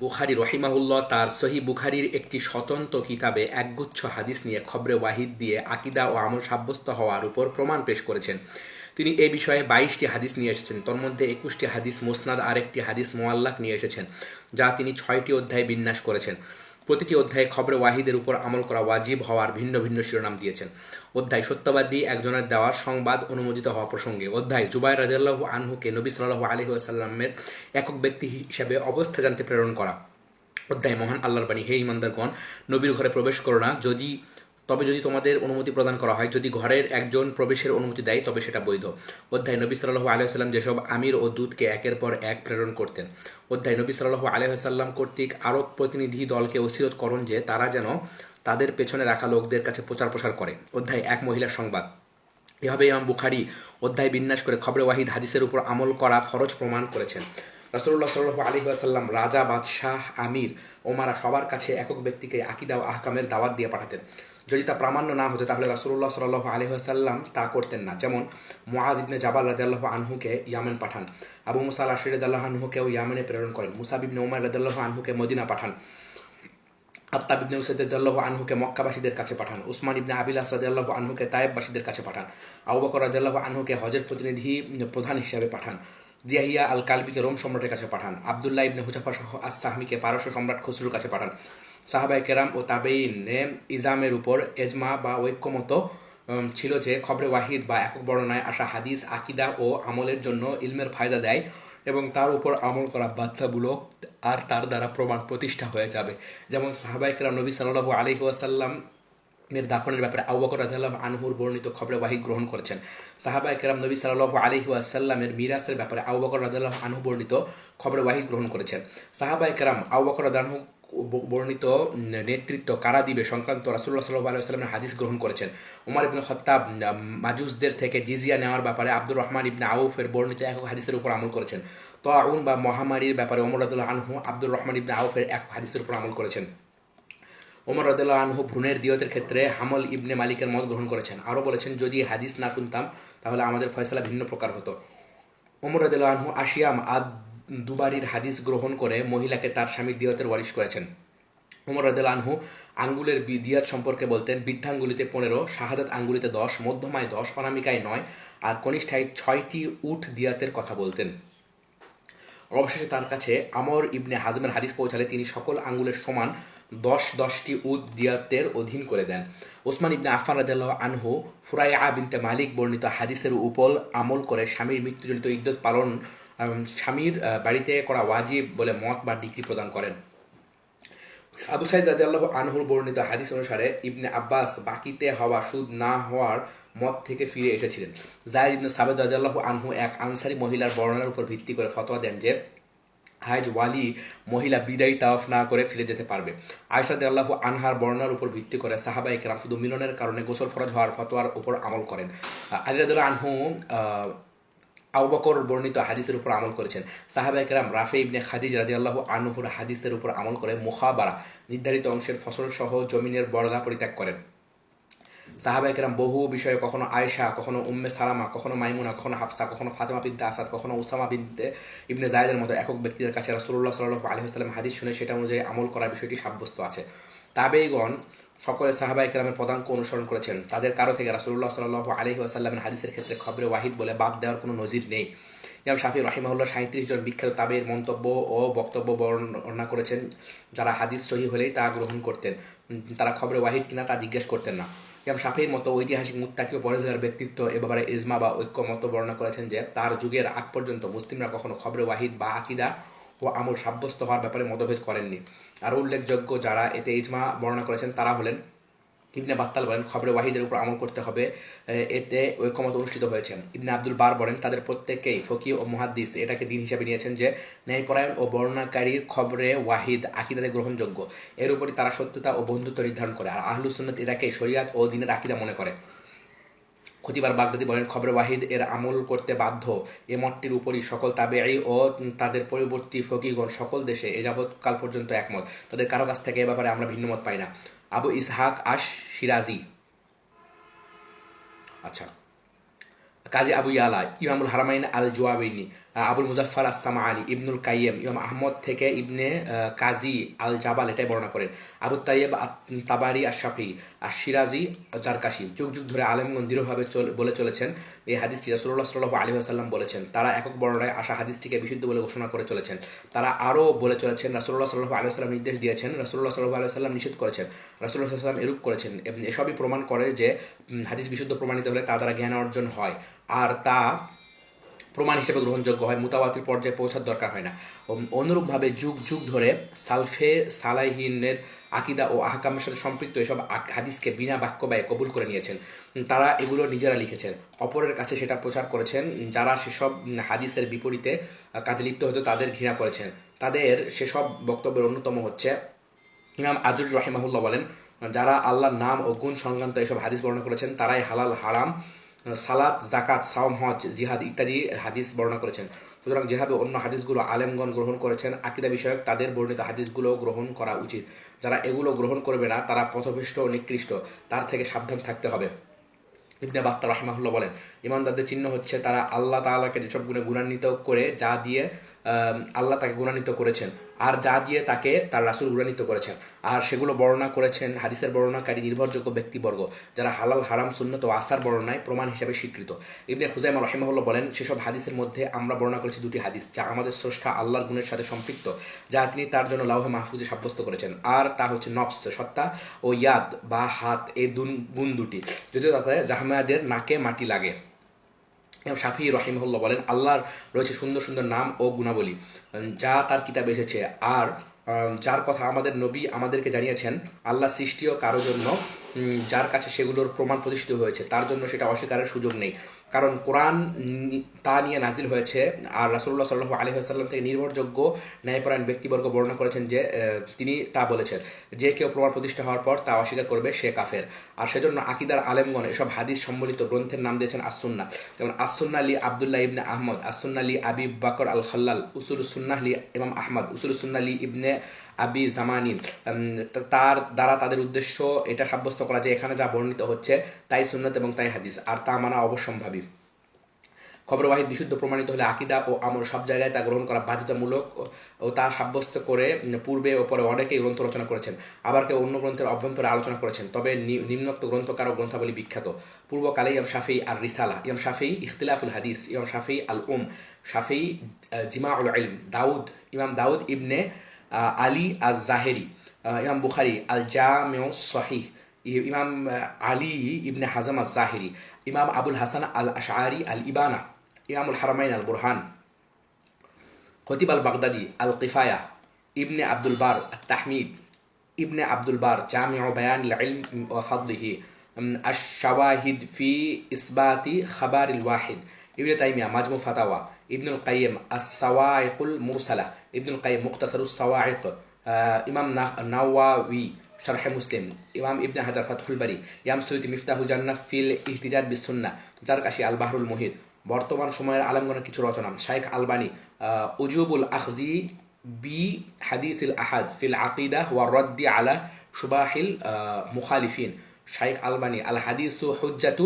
বুখারী রহিমাহুল্লাহ তার সহিহ বুখারীর একটি স্বতন্ত্র কিতাবে একগুচ্ছ হাদিস নিয়ে খবরে ওয়াহিদ দিয়ে আকিদা ও আমল সাব্যস্ত হওয়ার উপর প্রমাণ পেশ করেছেন। তিনি এ বিষয়ে 22টি হাদিস নিয়ে এসেছেন। তোর মধ্যে 21টি হাদিস মুসনাদ আর একটি হাদিস মুআল্লাক নিয়ে এসেছেন, যা তিনি 6টি অধ্যায়ে বিন্যাস করেছেন। প্রতিটি অধ্যায়ে খবরে ওয়াহিদের উপর আমল করা ওয়াজিব হওয়ার ভিন্ন ভিন্ন শিরোনাম দিয়েছেন। অধ্যায় সত্যবাদী একজনের দেওয়া সংবাদ অনুমোদিত হওয়া প্রসঙ্গে। অধ্যায় জুবাইর রাদিয়াল্লাহু আনহুকে নবী সাল্লাল্লাহু আলাইহি ওয়াসাল্লামের একক ব্যক্তি হিসেবে অবস্থা জানতে প্রেরণ করা। অধ্যায় মহান আল্লাহর বাণী, হে ঈমানদারগণ, নবীর ঘরে প্রবেশ করো না, যদি তোমাদের অনুমতি প্রদান করা হয়। যদি ঘরের একজন প্রবেশের অনুমতি দেয় তবে সেটা বৈধ। অধ্যায় নবী সাল্লাল্লাহু আলাইহি ওয়াসাল্লাম যেসব আমির ও দূতকে একের পর এক প্রেরণ করতেন। অধ্যায় নবী সাল্লাল্লাহু আলাইহি ওয়াসাল্লাম কর্তৃক আরব প্রতিনিধি দলকে ওসিয়ত করুন যে তারা যেন তাদের পেছনে রাখা লোকদের কাছে প্রচার প্রসার করে। অধ্যায় এক মহিলার সংবাদ। এভাবে ইমাম বুখারী অধ্যায় বিন্যাস করে খবরে ওয়াহিদ হাদিসের উপর আমল করা ফরজ প্রমাণ করেছেন। রাসূলুল্লাহ সাল্লাল্লাহু আলাইহি ওয়াসাল্লাম রাজা, বাদশাহ, আমির, ওমারা সবার কাছে একক ব্যক্তিকে আকিদা ও আহকামের দাওয়াত দিয়ে পাঠাতেন। যদি তা প্রামাণ্য না হতো তাহলে রাসূলুল্লাহ সাল্লাল্লাহু আলাইহি ওয়াসাল্লাম তা করতেন না। যেমন মুআয ইবনে জাবাল রাদিয়াল্লাহু আনহুকে ইয়ামেন পাঠান, আবু মুসা আল-আশআরী রাদিয়াল্লাহু আনহুকেও ইয়ামেনে প্রেরণ করেন, মুসাব ইবনে উমার রাদিয়াল্লাহু আনহুকে মদিনা পাঠান, আত্তাব ইবনে উসাইদ রাদিয়াল্লাহু আনহুকে মক্কাবাসীদের কাছে পাঠান, উসমান ইবনে আবিলাস রাদিয়াল্লাহু আনহুকে তায়েববাসীদের কাছে পাঠান, আবু বকর রাদিয়াল্লাহু আনহুকে হজের প্রতিনিধি প্রধান হিসেবে পাঠান, দিয়াহিয়া আল কালবিকে রোম সম্রাটের কাছে পাঠান, আবদুল্লাহ ইবনে হুজাফা সহ আস-সাহমিকে পারস্য সম্রাট খসরুর কাছে পাঠান। সাহাবায়ে কেরাম ও তাবেঈনে ইজামের উপর এজমা বা ঐক্যমত ছিল যে খবরে ওয়াহিদ বা একক বর্ণনায় আসা হাদিস আকিদা ও আমলের জন্য ইলমের ফায়দা দেয় এবং তার উপর আমল করা বাধ্যতামূলক আর তার দ্বারা প্রমাণ প্রতিষ্ঠা হয়ে যাবে। যেমন সাহাবায়ে কেরাম নবী সাল্লাল্লাহু আলাইহি ওয়াসাল্লাম এর দাফনের ব্যাপারে আবু বকর রাদিয়াল্লাহু আনহুর বর্ণিত খবরে ওয়াহিদ গ্রহণ করেছেন। সাহাবায়ে কেরাম নবী সাল্লাল্লাহু আলাইহি ওয়াসাল্লামের মিরাসের ব্যাপারে আবু বকর রাদিয়াল্লাহু আনহু বর্ণিত খবরে ওয়াহিদ গ্রহণ করেছেন। সাহাবায়ে কেরাম আবু বকর রাদিয়াল্লাহু বর্ণিত নেতৃত্ব কারা দিবে সংক্রান্ত রাসূলুল্লাহ সাল্লাল্লাহু আলাইহি ওয়াসাল্লামের হাদিস গ্রহণ করেছেন। ওমর ইবনে খাত্তাব মাজুসদের থেকে জিজিয়া নেওয়ার ব্যাপারে আব্দুর রহমান ইবনে আউফের বর্ণিত একক হাদিসের উপর আমল করেছেন। তাউন বা মহামারীর ব্যাপারে ওমর রাদিয়াল্লাহু আনহু আব্দুর রহমান ইবনে আউফের একক হাদিসের উপর আমল করেছেন। ওমর রাদিয়াল্লাহু আনহু ভ্রূণের দিয়তের ক্ষেত্রে হামল ইবনে মালিকের মত গ্রহণ করেছেন। আরও বলেছেন, যদি হাদিস না শুনতাম তাহলে আমাদের ফয়সালা ভিন্ন প্রকার হতো। ওমর রাদিয়াল্লাহু আনহু আশিয়াম আদ দুবারির হাদিস গ্রহণ করে মহিলাকে তার স্বামীর দিয়তের ওয়ারিশ করেছেন। ওমর রাদিয়াল্লাহু আনহু আঙ্গুলের দিয়াত সম্পর্কে বলতেন, বৃদ্ধাঙ্গুলিতে 15, শাহাদাত আঙ্গুলিতে 10, মধ্যমায় 10, অনামিকায় 9 আর কনিষ্ঠায় 6টি উট দিয়াতের কথা বলতেন। অবশেষে তার কাছে আমর ইবনে হাজমের হাদিস পৌঁছালে তিনি সকল আঙ্গুলের সমান 10টি উট দিয়াতের অধীন করে দেন। ওসমান ইবনে আফফান রাদিয়াল্লাহু আনহু ফুরাইয়া বিনতে মালিক বর্ণিত হাদিসের উপর আমল করে স্বামীর মৃত্যুজনিত ইদ্যত পালন স্বামীর বাড়িতে করা ওয়াজিব বলে মত বা ডিগ্রি প্রদান করেন। আবু সাইদ রাদিয়াল্লাহু আনহুর বর্ণিত হাদিস অনুসারে ইবনে আব্বাস বাকিতে হওয়া সুদ না হওয়ার মত থেকে ফিরে এসেছিলেন। যায়েদ ইবনে সাবেদ রাদিয়াল্লাহু আনহু এক আনসারী মহিলার বর্ণনার উপর ভিত্তি করে ফতোয়া দেন যে হাজ ওয়ালি মহিলা বিদায়ী তাওয়াফ না করে ফিরে যেতে পারবে। আয়েশা রাদিয়াল্লাহু আনহার বর্ণনার উপর ভিত্তি করে সাহাবায়ে কেরাম শুধু মিলনের কারণে গোসল ফরজ হওয়ার ফতোয়ার উপর আমল করেন। আলী রাদিয়াল্লাহু আনহু আবু বকর বর্ণিত হাদিসের উপর আমল করেছেন। সাহাবায়ে কেরাম রাফি ইবনে খাদিজ রাদিয়াল্লাহু আনহুর হাদিসের উপর আমল করে মুখাবারা নির্ধারিত অংশের ফসল সহ জমিনের বর্গা পরিত্যাগ করেন। সাহাবায়ে কেরাম বহু বিষয়ে কখনো আয়েশা, কখনো উম্মে সালামা, কখনো মাইমুনা, কখনো হাফসা, কখনো ফাতেমা বিনতে আসাদ, কখনো উসামা বিনতে ইবনে যায়েদের মতো একক ব্যক্তিদের কাছে রাসূলুল্লাহ সাল্লাল্লাহু আলাইহি ওয়াসাল্লাম হাদিস শুনে সেটা অনুযায়ী আমল করার বিষয়টি সাব্যস্ত আছে। তাবেঈগণ সকলে সাহাবায়ে কেরামের পদাঙ্ক অনুসরণ করেছেন। তাদের কারো থেকে রাসূলুল্লাহ সাল্লাল্লাহু আলাইহি ওয়াসাল্লামের হাদিসের ক্ষেত্রে খবরে ওয়াহিদ বলে বাদ দেওয়ার কোনো নজির নেই। ইমাম শাফিঈ রাহিমাহুল্লাহ 37 জন বিখ্যাত তাবেঈর মন্তব্য ও বক্তব্য বর্ণনা করেছেন, যারা হাদিস সহিহ হলেই তা গ্রহণ করতেন, তারা খবরে ওয়াহিদ কিনা তা জিজ্ঞেস করতেন না। ইমাম শাফিঈর মতো ঐতিহাসিক মুত্তাকি ও পরেজগার ব্যক্তিত্ব এ ব্যাপারে ইজমা বা ঐক্যমত বর্ণনা করেছেন যে তার যুগের আগ পর্যন্ত মুসলিমরা কখনো খবরে ওয়াহিদ বা আকিদা ও আমল সাব্যস্ত হওয়ার ব্যাপারে মতভেদ করেননি। আরও উল্লেখযোগ্য যারা এতে ইজমা বর্ণনা করেছেন তারা হলেন ইবনে বাত্তাল বলেন খবরে ওয়াহিদের উপর আমল করতে হবে, এতে ঐক্যমত অনুষ্ঠিত হয়েছে। ইবনে আব্দুল বার বলেন তাদের প্রত্যেকেই ফকিহ ও মুহাদ্দিস এটাকে দিন হিসাবে নিয়েছেন যে ন্যায়পরায়ণ ও বর্ণনাকারীর খবরে ওয়াহিদ আকিদাতে গ্রহণযোগ্য, এর উপরই তারা সত্যতা ও বন্ধুত্ব নির্ধারণ করে, আর আহলুস সুন্নাত এটাকে শরিয়াত ও দিনের আকিদা মনে করে। খতিবার বাগদাদি বলেন খবরে ওয়াহিদ এর আমল করতে বাধ্য। এ মতটির উপরই সকল তাবেঈ ও তাদের পরবর্তী ফকিহগণ সকল দেশে এ যাবৎকাল পর্যন্ত একমত। তাদের কারো কাছ থেকে এ ব্যাপারে আমরা ভিন্ন মত পাই না। আবু ইসহাক আশ শিরাজি, আচ্ছা, কাজী আবু ইয়ালা, ইমামুল হারামাইন আল জুওয়াবিনী, আবুল মুজাফফর আসসামা আলী, ইবনুল কাইয়্যিম, ইমাম আহমদ থেকে ইবনে কাজী আল জাবাল এটাই বর্ণনা করেন। আবু তাইয়েব তাবারি আশ-শাফি, আশ-শিরাজি, জারকাশি যুগ যুগ ধরে আলেমগণ দৃঢ়ভাবে বলে চলেছেন এই হাদিসটি রাসূলুল্লাহ সাল্লাল্লাহু আলাইহি ওয়াসাল্লাম বলেছেন। তারা একক বর্ণনায় আসা হাদিসটিকে বিশুদ্ধ বলে ঘোষণা করে চলেছেন। তারা আরও বলে চলেছেন রাসূলুল্লাহ সাল্লাল্লাহু আলাইহি ওয়াসাল্লাম নির্দেশ দিয়েছেন, রাসূলুল্লাহ সাল্লাল্লাহু আলাইহি ওয়াসাল্লাম নিষেধ করেছেন, রাসূলুল্লাহ সাল্লাল্লাহু আলাইহি ওয়াসাল্লাম এরূপ করেছেন। এসবই প্রমাণ করে যে হাদিস বিশুদ্ধ প্রমাণিত হলে তা দ্বারা জ্ঞান অর্জন হয়, আর তা প্রমাণ হিসেবে গ্রহণযোগ্য হয়, মুতাওয়াতির পর্যায়ে পৌঁছার দরকার হয় না। অনুরূপভাবে যুগ যুগ ধরে সালফে সালাহিনের আকিদা ও আহকামের সাথে সম্পৃক্ত এসব হাদিসকে বিনা বাক্য ব্যয়ে কবুল করে নিয়েছেন। তারা এগুলো নিজেরা লিখেছেন, অপরের কাছে সেটা প্রচার করেছেন। যারা সেসব হাদিসের বিপরীতে কাজে লিপ্ত হতো তাদের ঘৃণা করেছেন। তাদের সেসব বক্তব্যের অন্যতম হচ্ছে, ইমাম আজুর রাহিমাহুল্লাহ বলেন, যারা আল্লাহর নাম ও গুণ সংক্রান্ত এসব হাদিস বর্ণনা করেছেন তারাই হালাল হারাম, সালাত, জাকাত, সাওম, হজ, জিহাদ ইত্যাদি হাদিস বর্ণনা করেছেন। সুতরাং যেভাবে অন্য হাদিসগুলো আলেমগণ গ্রহণ করেছেন, আকিদা বিষয়ক তাদের বর্ণিত হাদিসগুলো গ্রহণ করা উচিত। যারা এগুলো গ্রহণ করবে না তারা পথভ্রষ্ট ও নিকৃষ্ট, তার থেকে সাবধান থাকতে হবে। ইবনে বাত্তার রাহিমাহুল্লাহ বলেন, ইমানদারদের চিহ্ন হচ্ছে তারা আল্লাহ তাআলাকে যেসব গুণে গুণান্বিত করে, যা দিয়ে আল্লাহ তাকে গুণান্বিত করেছেন, আর যা দিয়ে তাকে তার রাসূল গুণান্বিত করেছেন, আর সেগুলো বর্ণনা করেছেন হাদিসের বর্ণনাকারী নির্ভরযোগ্য ব্যক্তিবর্গ, যারা হালাল হারাম সুন্নত ও আসার বর্ণনায় প্রমাণ হিসেবে স্বীকৃত। ইবনে খুজাইমা রাহিমাহুল্লাহ বলেন, সেসব হাদিসের মধ্যে আমরা বর্ণনা করেছি দুটি হাদিস যা আমাদের স্রষ্টা আল্লাহর গুণের সাথে সম্পৃক্ত, যা তিনি তার জন্য লাউহে মাহফুজে সাব্যস্ত করেছেন, আর তা হচ্ছে নফস সত্তা ও ইয়াদ বা হাত, এই গুণ দুটি, যদিও তাতে জাহমিয়াদের নাকে মাটি লাগে। শাফি রহিমহুল্লাহ বলেন, আল্লাহর রয়েছে সুন্দর সুন্দর নাম ও গুণাবলী যা তার কিতাবে এসেছে, আর যার কথা আমাদের নবী আমাদেরকে জানিয়েছেন, আল্লাহ সৃষ্টিও কারো জন্য যার কাছে সেগুলোর প্রমাণ প্রতিষ্ঠিত হয়েছে তার জন্য সেটা অস্বীকারের সুযোগ নেই, কারণ কোরআন তা নিয়ে নাজিল হয়েছে। আর রাসূলুল্লাহ সাল্লাল্লাহু আলাইহি ওয়াসাল্লাম থেকে নির্ভরযোগ্য ন্যায়পরায়ণ ব্যক্তিবর্গ বর্ণনা করেছেন যে তিনি তা বলেছেন, যে কেউ প্রমাণ প্রতিষ্ঠা হওয়ার পর তা অস্বীকার করবে সে কাফের। আর সেজন্য আকিদার আলেমগণ এসব হাদিস সম্বলিত গ্রন্থের নাম দিয়েছেন আসুন্নাহ, যেমন আসুন্নাহ লি আবদুল্লাহ ইবনে আহমদ, আসুন্নাহ লি আবি বকর আল খাল্লাল, উসুলুস সুন্নাহ লি ইমাম আহমদ, উসুলুস সুন্নাহ লি ইবনে আবি জামানি। তার দ্বারা তাদের উদ্দেশ্য এটা সাব্যস্ত করা যে এখানে যা বর্ণিত হচ্ছে তাই সুন্নাত এবং তাই হাদিস, আর তা মানা অবশ্যম্ভাবী। খবর ওয়াহিদ বিশুদ্ধ প্রমাণিত হলে আকিদা ও আমল সব জায়গায় তা গ্রহণ করা বাধ্যতামূলক, ও তা সাব্যস্ত করে পূর্বে ও পরে অনেকেই গ্রন্থ রচনা করেছেন, আবার কেউ অন্য গ্রন্থের অভ্যন্তরে আলোচনা করেছেন। তবে নিম্নোক্ত গ্রন্থকার ও গ্রন্থাবলী বিখ্যাত। পূর্বকালে ইমাম শাফি আর রিসালা, ইমাম শাফি ইখতিলাফুল হাদিস, ইমাম শাফি আল শাফি জিমাউল ইলম, ইমাম দাউদ ইবনে আলী আজ জাহেরি, ইমাম বুখারি আল জামিউ সহিহ, ইমাম আলী ইবনে হাজাম আজ জাহিরি, ইমাম আবুল হাসান আল আশআরি আল ইবানা, ইমামুল হারামাইন আল বুরহান, খতিব আল বাগদাদি আল কিফায়া, ইবনে আব্দুল বার তাহমিদ, ইবনে আব্দুল বার জামিউ বায়ান আল ইলম ওয়া ফাদলিহি, আশ-শাওয়াহিদ ফি ইসবাতি খাবারিল ওয়াহিদ, ইবনে তাইমিয়া মাজমু ফাতাওয়া, ইবনুল কাইয়্যিম আস-সাওয়াইকুল মুরসালা, ইবনুল কাইয়্যিম মুখতাসারুস সাওয়াইক, ইমাম নাওয়াওয়ি শারহে মুসলিম, ইমাম ইবনে হাজার ফাতহুল বারি, ইমাম সৈয়দ মিফতাহুল জান্নাহ ফিল ইহতিজাজ বিস সুন্নাহ, জারকাশি আল বাহরুল মুহিত। বর্তমান সময়ের আলেমগণের কিছু রচনা, শাইখ আলবানী উজুবুল আখজি বি হাদিসিল আহাদ ফিল আকিদাহ ওয়া রদ্দি আলা শুবাহিল মুখালিফিন, শাইখ আলবানী আল হাদিসু হুজ্জাতু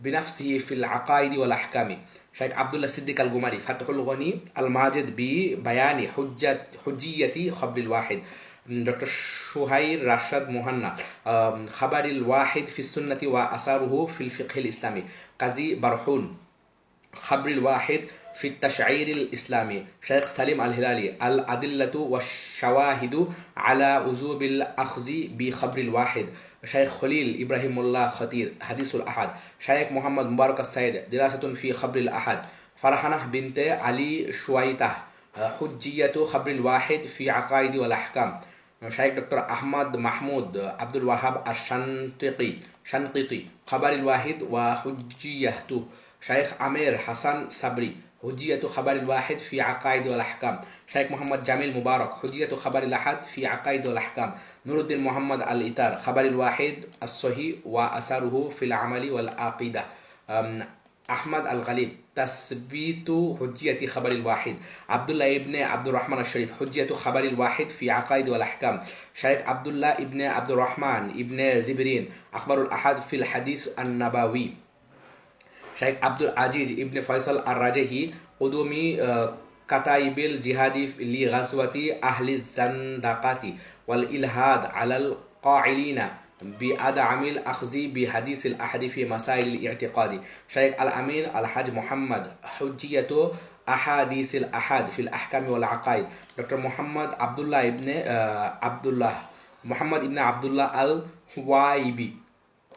বিনাফসিহি ফিল আকাইদি ওয়াল আহকামি, শাইখ আব্দুল্লাহ সিদ্দিক আল গুমারি ফাতহুল গনি আল মাজিদ বি বায়ানি হুজ্জিয়াতি খবরিল ওয়াহিদ, ডক্টর সুহাইর রাশাদ মুহান্না খাবারিল ওয়াহিদ ফিস সুন্নতি ওয়া আসারুহু ফিল ফিকহিল ইসলামী, কাজী বারহুন খাবরিল ওয়াহিদ ফিত তাশঈরিল ইসলামী, শাইখ সালিম আল হিলালি আল আদিল্লাতু ওয়াশ শাওয়াহিদু আলা উজুবিল আখজি বি খাবরিল ওয়াহিদ, শাইখ খলিল ইব্রাহিমুল্লাহ খতির হাদিসুল আহাদ, শাইখ মোহাম্মদ মুবারক আস-সাইদ দিরাসাতুন ফি খাবরিল আহাদ, ফারহানাহ বিনতে আলী শুয়াইতাহ হুজ্জিয়াতু খাবরিল ওয়াহিদ ফি আকাইদি ওয়াল আহকাম, শাইখ ডক্টর আহমদ মাহমুদ আব্দুল ওয়াহাব শানকিতি খাবারিল ওয়াহিদ ওয়া হুজ্জিয়াতু, শাইখ আমের হাসান সাবরি হুজ্জিয়াতু খাবারিল ওয়াহিদ ফি আকাইদ ওয়াল আহকাম, শাইখ মোহাম্মদ জামিল মুবারক হুজ্জিয়াতু খাবারিল আহাদ ফি আকাইদ ওয়াল আহকাম, নুরুদ্দিন মোহাম্মদ আল ইতার খাবারিল ওয়াহিদ as-সহি ওয়া আসারুহু ফিল আমালি ওয়াল আকিদা, আহমদ আল গালিব তাসবিতু হুজ্জিয়াতি খাবারিল ওয়াহিদ, আব্দুল্লাহ ইবনে আব্দুর রহমান আশ-শরীফ হুজ্জিয়াতু খাবারিল ওয়াহিদ ফি আকাইদ ওয়াল আহকাম, শাইখ আব্দুল্লাহ ইবনে আব্দুর রহমান ইবনে জিবরিন আখবারুল আহাদ ফিল হাদিস আন-নাবাওয়ি, শাইখ আব্দুল আজিজ ইবনে ফয়সাল আর রাজহি উদুমি কাতাইবিল জিহাদি লি গাজওয়াতি আহলি জান্দাকাতি ওয়াল ইলহাদ আলাল কাইলিনা বিআদআমিল আখজি বিহাদিসিল আহাদি ফি মাসাইল ইতিকাদি। শাইখ আল আমিন আল হাজ মোহাম্মদ হুজ্জিয়াতু আহাদিসিল আহাদ ফিল আহকামি ওয়াল আকাইদ। ডক্টর মোহাম্মদ ইবনে আবদুল্লাহ আল হুয়াইবি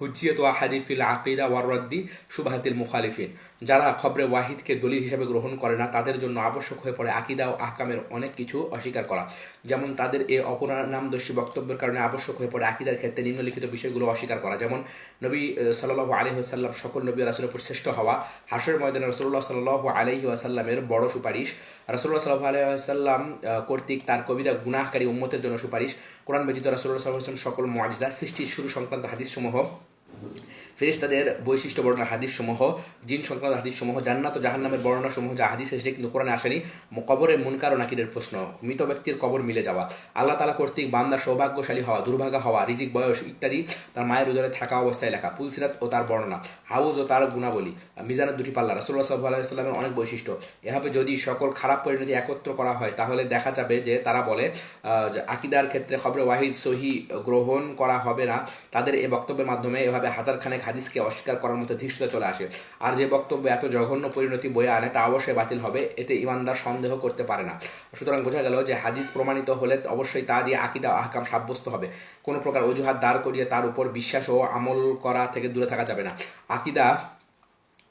হুজ্জিয়াত আহাদি ফিল আকিদা ওয়ার রদ্দি শুবহাতিল মুখালিফিন। যারা খবরে ওয়াহিদকে দলিল হিসাবে গ্রহণ করে না তাদের জন্য আবশ্যক হয়ে পড়ে আকিদা ও আহকামের অনেক কিছু অস্বীকার করা। যেমন তাদের এই অপনামদর্শী বক্তব্যের কারণে আবশ্যক হয়ে পড়ে আকিদার ক্ষেত্রে নিম্নলিখিত বিষয়গুলো অস্বীকার করা। যেমন নবী সাল্লাল্লাহু আলাইহি ওয়াসাল্লাম সকল নবী ও রাসূলের উপর শ্রেষ্ঠ হওয়া, হাশরের ময়দানে রাসূলুল্লাহ সাল্লাল্লাহু আলাইহি ওয়াসাল্লামের বড় সুপারিশ, রাসূলুল্লাহ সাল্লাল্লাহু আলাইহি ওয়াসাল্লাম কর্তৃক তার কবিরা গুনাহকারী উম্মতের জন্য সুপারিশ, কোরআন ব্যতীত রাসূলুল্লাহ সাল্লাল্লাহু আলাইহি ওয়াসাল্লাম সকল মুআজিজা, সৃষ্টির শুরু সংক্রান্ত হাদিসসমূহ, ফেরেশতাদের বৈশিষ্ট্য বর্ণনা হাদিসসমূহ, জিন সংক্রান্ত হাদিসসমূহ, জান্নাত ও জাহান্নামের বর্ণনাসমূহ যা হাদিস এসেছে কিন্তু কোরআনে আসেনি, কবরের মুনকার ও নাকিরের প্রশ্ন, মৃত ব্যক্তির কবর মিলে যাওয়া, আল্লাহ তাআলা কর্তৃক বান্দার সৌভাগ্যশালী হওয়া, দুর্ভাগা হওয়া, রিজিক, বয়স ইত্যাদি তার মায়ের উদরে থাকা অবস্থায় লেখা, পুলসিরাত ও তার বর্ণনা, হাউজ ও তার গুণাবলী, মিজানের দুটি পাল্লা, রাসূলুল্লাহ সাল্লাল্লাহু আলাইহি ওয়াসাল্লামের অনেক বৈশিষ্ট্য। এভাবে যদি সকল খারাপ পরিণতি একত্র করা হয় তাহলে দেখা যাবে যে তারা বলে আকিদার ক্ষেত্রে খবরে ওয়াহিদ সহি গ্রহণ করা হবে না। তাদের এই বক্তব্যের মাধ্যমে এভাবে হাজার খানেক হাদিসকে অস্বীকার করার মতো ধৃষ্টতা চলে আসে। আর যে বক্তব্য এত জঘন্য পরিণতি বয়ে আনে তা অবশ্যই বাতিল হবে, এতে ইমানদার সন্দেহ করতে পারে না। সুতরাং বোঝা গেল যে হাদিস প্রমাণিত হলে অবশ্যই তা দিয়ে আকিদা ও আহকাম সাব্যস্ত হবে। কোনো প্রকার অজুহাত দাঁড় করিয়ে তার উপর বিশ্বাস ও আমল করা থেকে দূরে থাকা যাবে না। আকিদা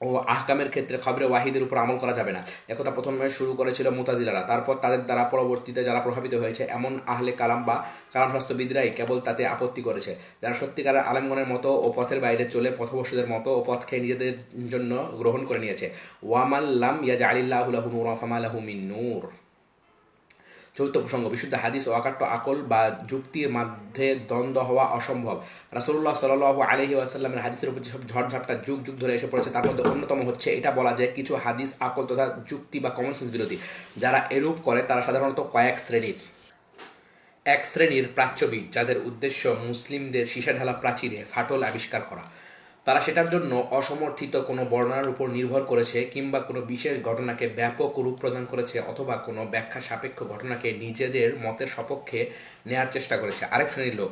ও আহকামের ক্ষেত্রে খবরে ওয়াহিদের উপর আমল করা যাবে না। একথা প্রথমে শুরু করেছিল মুতাজিলারা, তারপর তাদের দ্বারা পরবর্তীতে যারা প্রভাবিত হয়েছে এমন আহলে কালাম বা কালামশাস্ত্রবিদরাই কেবল তাতে আপত্তি করেছে। যারা সত্যিকারের আলেমগণের মতো ও পথের বাইরে চলে পথভ্রষ্টদের মতো ও পথকে নিজেদের জন্য গ্রহণ করে নিয়েছে। ওয়ামাল্লাম ইয়াজআলিল্লাহু লাহু নূরান ফামা লাহু মিন নূর। চতুর্থ প্রসঙ্গ, বিশুদ্ধ হাদিস ও অকাট্য আকল বা যুক্তির মধ্যে দ্বন্দ্ব হওয়া অসম্ভব। রাসূলুল্লাহ সাল্লাল্লাহু আলাইহি ওয়াসাল্লামের হাদিসের উপর যেসব ঝড়ঝাপটা যুগ যুগ ধরে এসে পড়েছে তার মধ্যে অন্যতম হচ্ছে এটা বলা যায় কিছু হাদিস আকল তথা যুক্তি বা কমন সেন্স বিরোধী। যারা এরূপ করে তারা সাধারণত এক শ্রেণীর প্রাচ্যবিদ, যাদের উদ্দেশ্য মুসলিমদের সীসা ঢালা প্রাচীরে ফাটল আবিষ্কার করা। তারা সেটার জন্য অসমর্থিত কোনো বর্ণনার উপর নির্ভর করেছে কিংবা কোনো বিশেষ ঘটনাকে ব্যাপক রূপ প্রদান করেছে অথবা কোনো ব্যাখ্যা সাপেক্ষ ঘটনাকে নিজেদের মতের সপক্ষে নেয়ার চেষ্টা করেছে। আরেক শ্রেণীর লোক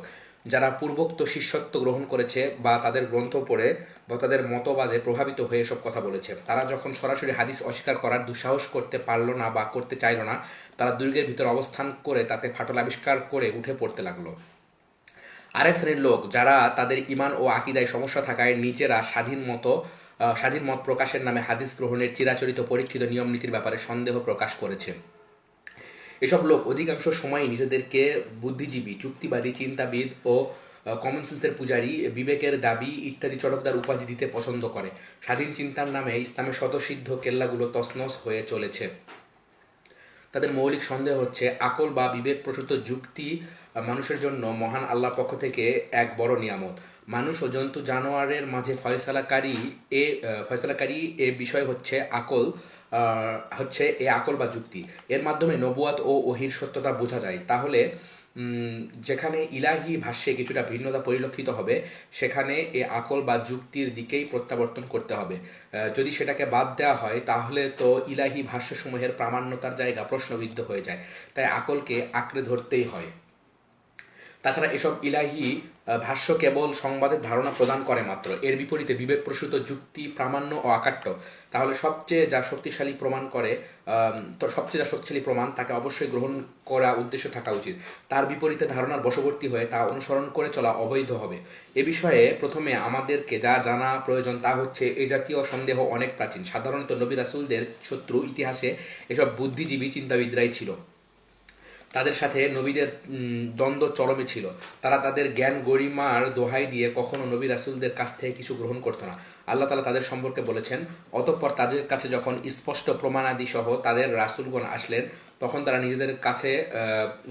যারা পূর্বোক্ত শিষ্যত্ব গ্রহণ করেছে বা তাদের গ্রন্থ পড়ে বা তাদের মতবাদে প্রভাবিত হয়ে এসব কথা বলেছে, তারা যখন সরাসরি হাদিস অস্বীকার করার দুঃসাহস করতে পারল না বা করতে চাইল না, তারা দুর্গের ভিতর অবস্থান করে তাতে ফাটল আবিষ্কার করে উঠে পড়তে লাগলো। আরেক শ্রেণীর লোক যারা তাদের ইমান ও আকিদায় সমস্যা থাকায় নিজেরা স্বাধীন মত প্রকাশের নামে হাদিস গ্রহণের চিরাচরিত পরীক্ষিত নিয়ম নীতির ব্যাপারে সন্দেহ প্রকাশ করেছে। এসব লোক অধিকাংশ সময় নিজেদেরকে বুদ্ধিজীবী, যুক্তিবাদী, চিন্তাবিদ ও কমন সেন্সের পূজারী, বিবেকের দাবি ইত্যাদি চটকদার উপাধি দিতে পছন্দ করে। স্বাধীন চিন্তার নামে ইসলামের শতসিদ্ধ কেল্লাগুলো তছনছ হয়ে চলেছে। তাদের মৌলিক সন্দেহ হচ্ছে আকল বা বিবেক প্রসূত যুক্তি মানুষের জন্য মহান আল্লাহর পক্ষ থেকে এক বড় নিয়ামত। মানুষ ও জন্তু জানোয়ারের মাঝে ফয়সালাকারী এ বিষয় হচ্ছে আকল বা যুক্তি। এর মাধ্যমে নবুয়াত ও ওহির সত্যতা বোঝা যায়। তাহলে যেখানে ইলাহি ভাষ্যে কিছুটা ভিন্নতা পরিলক্ষিত হবে সেখানে এ আকল বা যুক্তির দিকেই প্রত্যাবর্তন করতে হবে। যদি সেটাকে বাদ দেওয়া হয় তাহলে তো ইলাহি ভাষ্যসমূহের প্রামাণ্যতার জায়গা প্রশ্নবিদ্ধ হয়ে যায়। তাই আকলকে আঁকড়ে ধরতেই হয়। তাছাড়া এসব ইলাহি ভাষ্য কেবল সংবাদের ধারণা প্রদান করে মাত্র। এর বিপরীতে বিবেকপ্রসূত যুক্তি প্রামাণ্য ও অকাট্য। তাহলে সবচেয়ে যা শক্তিশালী প্রমাণ তাকে অবশ্যই গ্রহণ করা উদ্দেশ্য থাকা উচিত। তার বিপরীতে ধারণার বশবর্তী হয়ে তা অনুসরণ করে চলা অবৈধ হবে। এ বিষয়ে প্রথমে আমাদেরকে যা জানা প্রয়োজন তা হচ্ছে এই জাতীয় সন্দেহ অনেক প্রাচীন। সাধারণত নবী রাসূলদের শত্রু ইতিহাসে এসব বুদ্ধিজীবী চিন্তাবিদরাই ছিল। তাদের সাথে নবীদের দ্বন্দ্ব চরমে ছিল। তারা তাদের জ্ঞান গরিমার দোহাই দিয়ে কখনো নবী রাসূলদের কাছ থেকে কিছু গ্রহণ করত না। আল্লাহ তাআলা তাদের সম্পর্কে বলেছেন, অতঃপর তাদের কাছে যখন স্পষ্ট প্রমাণাদি সহ তাদের রাসূলগণ আসলেন তখন তারা নিজেদের কাছে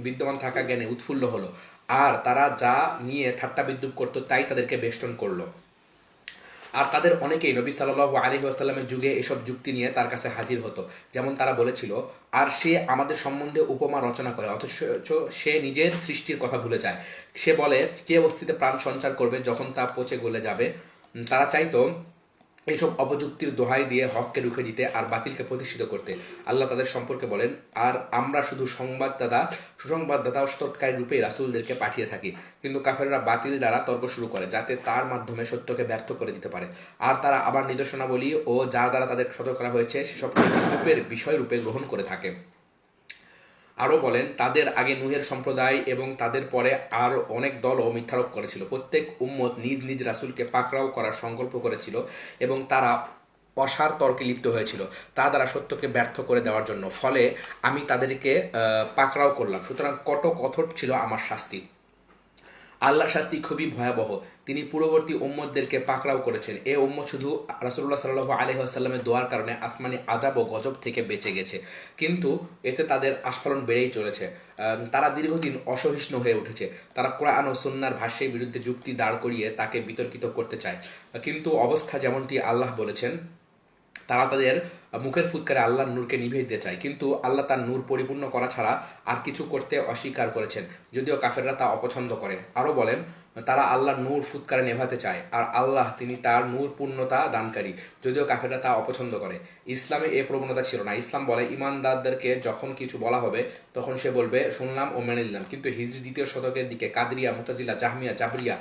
বিদ্যমান থাকা জ্ঞানে উৎফুল্ল হলো, আর তারা যা নিয়ে ঠাট্টা বিদ্রূপ করত তাই তাদেরকে বেষ্টন করলো। আর তাদের অনেকেই নবী সাল্লাল্লাহু আলাইহি ওয়াসাল্লামের যুগে এসব যুক্তি নিয়ে তার কাছে হাজির হতো। যেমন তারা বলেছিল, আর সে আমাদের সম্বন্ধে উপমা রচনা করে অথচ সে নিজের সৃষ্টির কথা ভুলে যায়। সে বলে, কে অস্থিতে প্রাণ সঞ্চার করবে যখন তা পচে গলে যাবে। তারা চাইতো এইসব অপযুক্তির দোহাই দিয়ে হককে রুখে দিতে আর বাতিলকে প্রতিষ্ঠিত করতে। আল্লাহ তাদের সম্পর্কে বলেন, আর আমরা শুধু সুসংবাদদাতা ও সতর্ককারী রূপে রাসূলদেরকে পাঠিয়ে থাকি। কিন্তু কাফেররা বাতিল দ্বারা তর্ক শুরু করে, যাতে তার মাধ্যমে সত্যকে ব্যর্থ করে দিতে পারে। আর তারা আবার নিদর্শনাবলী ও যা দ্বারা তাদের সতর্ক করা হয়েছে সেসবকে বিদ্রূপের বিষয় রূপে গ্রহণ করে থাকে। আরও বলেন, তাদের আগে নূহের সম্প্রদায় এবং তাদের পরে আর অনেক দলও মিথ্যারোপ করেছিল। প্রত্যেক উম্মত নিজ নিজ রাসূলকে পাকড়াও করার সংকল্প করেছিল এবং তারা অসার তর্কে লিপ্ত হয়েছিল তা দ্বারা সত্যকে ব্যর্থ করে দেওয়ার জন্য। ফলে আমি তাদেরকে পাকড়াও করলাম। সুতরাং কঠোর ছিল আমার শাস্তি। আল্লাহর শাস্তি খুবই ভয়াবহ। তিনি পূর্ববর্তী উম্মতদেরকে পাকড়াও করেছেন। এ উম্মত শুধু রাসূলুল্লাহ সাল্লাল্লাহু আলাইহি ওয়াসাল্লামের দোয়ার কারণে আসমানি আযাব ও গজব থেকে বেঁচে গেছে, কিন্তু এতে তাদের আস্ফালন বেড়েই চলেছে। তারা দীর্ঘদিন অসহিষ্ণু হয়ে উঠেছে। তারা কোরআন ও সুন্নাহর ভাষ্যের বিরুদ্ধে যুক্তি দাঁড় করিয়ে তাকে বিতর্কিত করতে চায়। কিন্তু অবস্থা যেমনটি আল্লাহ বলেছেন, তারা তাদের মুখের ফুৎকারে আল্লাহর নূরকে নিভিয়ে দিতে চায়, কিন্তু আল্লাহ তার নূর পরিপূর্ণ করা ছাড়া আর কিছু করতে অস্বীকার করেছেন, যদিও কাফেররা তা অপছন্দ করেন। আরও বলেন, তারা আল্লাহর নূর ফুৎকারে নেভাতে চায়, আর আল্লাহ তিনি তার নূর পূর্ণতা দানকারী, যদিও কাফেররা তা অপছন্দ করে। ইসলামে এ প্রবণতা ছিল না। ইসলাম বলে, ইমানদারদেরকে যখন কিছু বলা হবে তখন সে বলবে শুনলাম ও মেনে নিলাম। কিন্তু হিজরি দ্বিতীয় শতকের দিকে কাদরিয়া, মুতাজিলা, জাহমিয়া, জাবরিয়া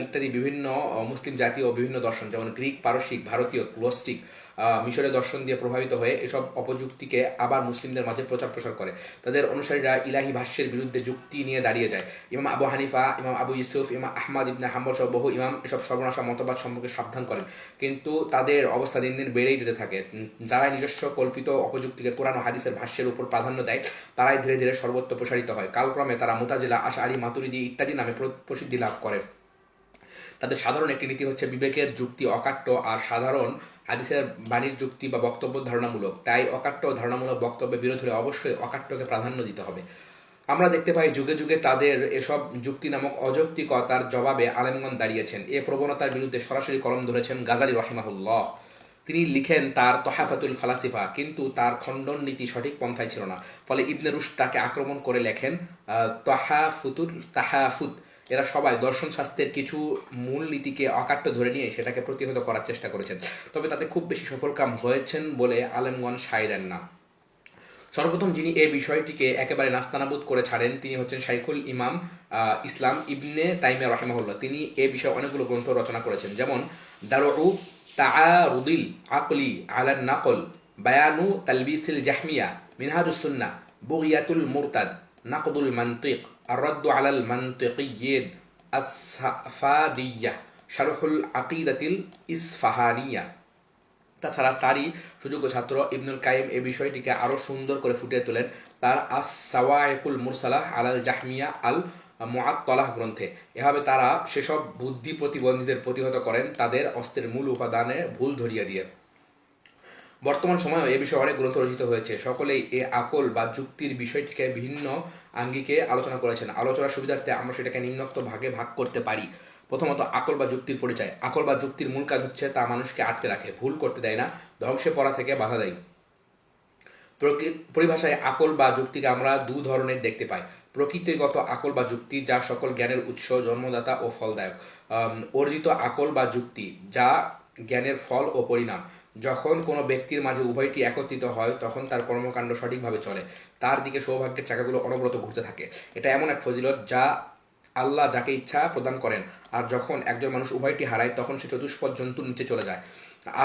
ইত্যাদি বিভিন্ন মুসলিম জাতীয় বিভিন্ন দর্শন, যেমন গ্রিক, পারসিক, ভারতীয়, গ্নোস্টিক, মিশরের দর্শন দিয়ে প্রভাবিত হয়ে এসব অপযুক্তিকে আবার মুসলিমদের মাঝে প্রচার প্রসার করে। তাদের অনুসারীরা ইলাহি ভাষ্যের বিরুদ্ধে যুক্তি নিয়ে দাঁড়িয়ে যায়। ইমাম আবু হানিফা, ইমাম আবু ইউসুফ, ইমাম আহমদ ইবনে হাম্বল সহ বহু ইমাম এসব সর্বনাশা মতবাদ সম্পর্কে সাবধান করেন, কিন্তু তাদের অবস্থা দিন দিন বেড়েই যেতে থাকে। যারা নিজস্ব কল্পিত অপযুক্তিকে কোরআন ও হাদিসের ভাষ্যের উপর প্রাধান্য দেয়, তারাই ধীরে ধীরে সর্বত্র প্রসারিত হয়। কালক্রমে তারা মুতাজিলা, আশআরি, মাতুরিদি ইত্যাদি নামে প্রসিদ্ধি লাভ করে। তাদের সাধারণ একটি নীতি হচ্ছে বিবেকের যুক্তি অকাট্য আর সাধারণ হাদিসের বাণীর যুক্তি বা বক্তব্য ধারণামূলক। তাই অকাট্য ধারণামূলক বক্তব্যের বিরোধী হলে অবশ্যই অকাট্যকে প্রাধান্য দিতে হবে। আমরা দেখতে পাই যুগে যুগে তাদের এসব যুক্তি নামক অযৌক্তিকতার জবাবে আলেমগণ দাঁড়িয়েছেন। এ প্রবণতার বিরুদ্ধে সরাসরি কলম ধরেছেন গাজালি রাহিমাহুল্লাহ। তিনি লিখেন তার তহাফাতুল ফালাসিফা, কিন্তু তার খণ্ডন নীতি সঠিক পন্থায় ছিল না। ফলে ইবনে রুশদ তাকে আক্রমণ করে লেখেন তাহাফুত। এরা সবাই দর্শন শাস্ত্রের কিছু মূল নীতিকে অকাট্য ধরে নিয়ে সেটাকে প্রতিহত করার চেষ্টা করেছেন, তবে তাতে খুব বেশি সফলকাম হয়েছেন বলে আলেমগণ সায় দেন না। সর্বপ্রথম যিনি এই বিষয়টিকে একেবারে নাস্তানাবুদ করে ছাড়েন তিনি হচ্ছেন শাইখুল ইসলাম ইবনে তাইমিয়া রাহিমাহুল্লাহ। তিনি এ বিষয়ে অনেকগুলো গ্রন্থ রচনা করেছেন, যেমন দারউ তাআরুদিল আকলি আলান নাকল, বায়ানু তালবিসিল জাহমিয়া, মিনহাজুস সুন্নাহ, বুগিয়াতুল মুরতাদ, নাকদুল মান্তিক, আর-রাদ্দু আলাল মান্তিকিয়্যিন, আস-সাফাদিয়্যাহ, শারহুল আকিদাতিল ইসফাহানিয়া। তাছাড়া তারই সুযোগ্য ছাত্র ইবনুল কাইম এই বিষয়টিকে আরও সুন্দর করে ফুটিয়ে তোলেন তার আস-সাওয়াইকুল মুরসালাহ আলাল জাহমিয়া আল মুআত্তালাহ গ্রন্থে। এভাবে তারা সেসব বুদ্ধি প্রতিবন্ধীদের প্রতিহত করেন তাদের অস্ত্রের মূল উপাদানে ভুল ধরিয়ে দিয়ে। বর্তমান সময়েও এ বিষয়ে অনেক গ্রন্থ রচিত হয়েছে। সকলেই এ আকল বা যুক্তির বিষয়টিকে ভিন্ন আঙ্গিকে আলোচনা করেছেন। আলোচনার সুবিধার্থে আমরা সেটাকে নিম্নোক্ত ভাগে ভাগ করতে পারি। প্রথমত, আকল বা যুক্তির পরিচয়। আকল বা যুক্তির মূল কাজ হচ্ছে তা মানুষকে আটকে রাখে, ভুল করতে দেয় না, ধ্বংসে পড়া থেকে বাধা দেয়। পরিভাষায় আকল বা যুক্তিকে আমরা দু ধরনের দেখতে পাই। প্রকৃতিগত আকল বা যুক্তি, যা সকল জ্ঞানের উৎস, জন্মদাতা ও ফলদায়ক। অর্জিত আকল বা যুক্তি, যা জ্ঞানের ফল ও পরিণাম। যখন কোনো ব্যক্তির মাঝে উভয়টি একত্রিত হয় তখন তার কর্মকাণ্ড সঠিকভাবে চলে, তার দিকে সৌভাগ্যের চাকাগুলো অনবরত ঘুরতে থাকে। এটা এমন এক ফজিলত যা আল্লাহ যাকে ইচ্ছা প্রদান করেন। আর যখন একজন মানুষ উভয়টি হারায় তখন সে চতুষ্পদ জন্তুর নিচে চলে যায়।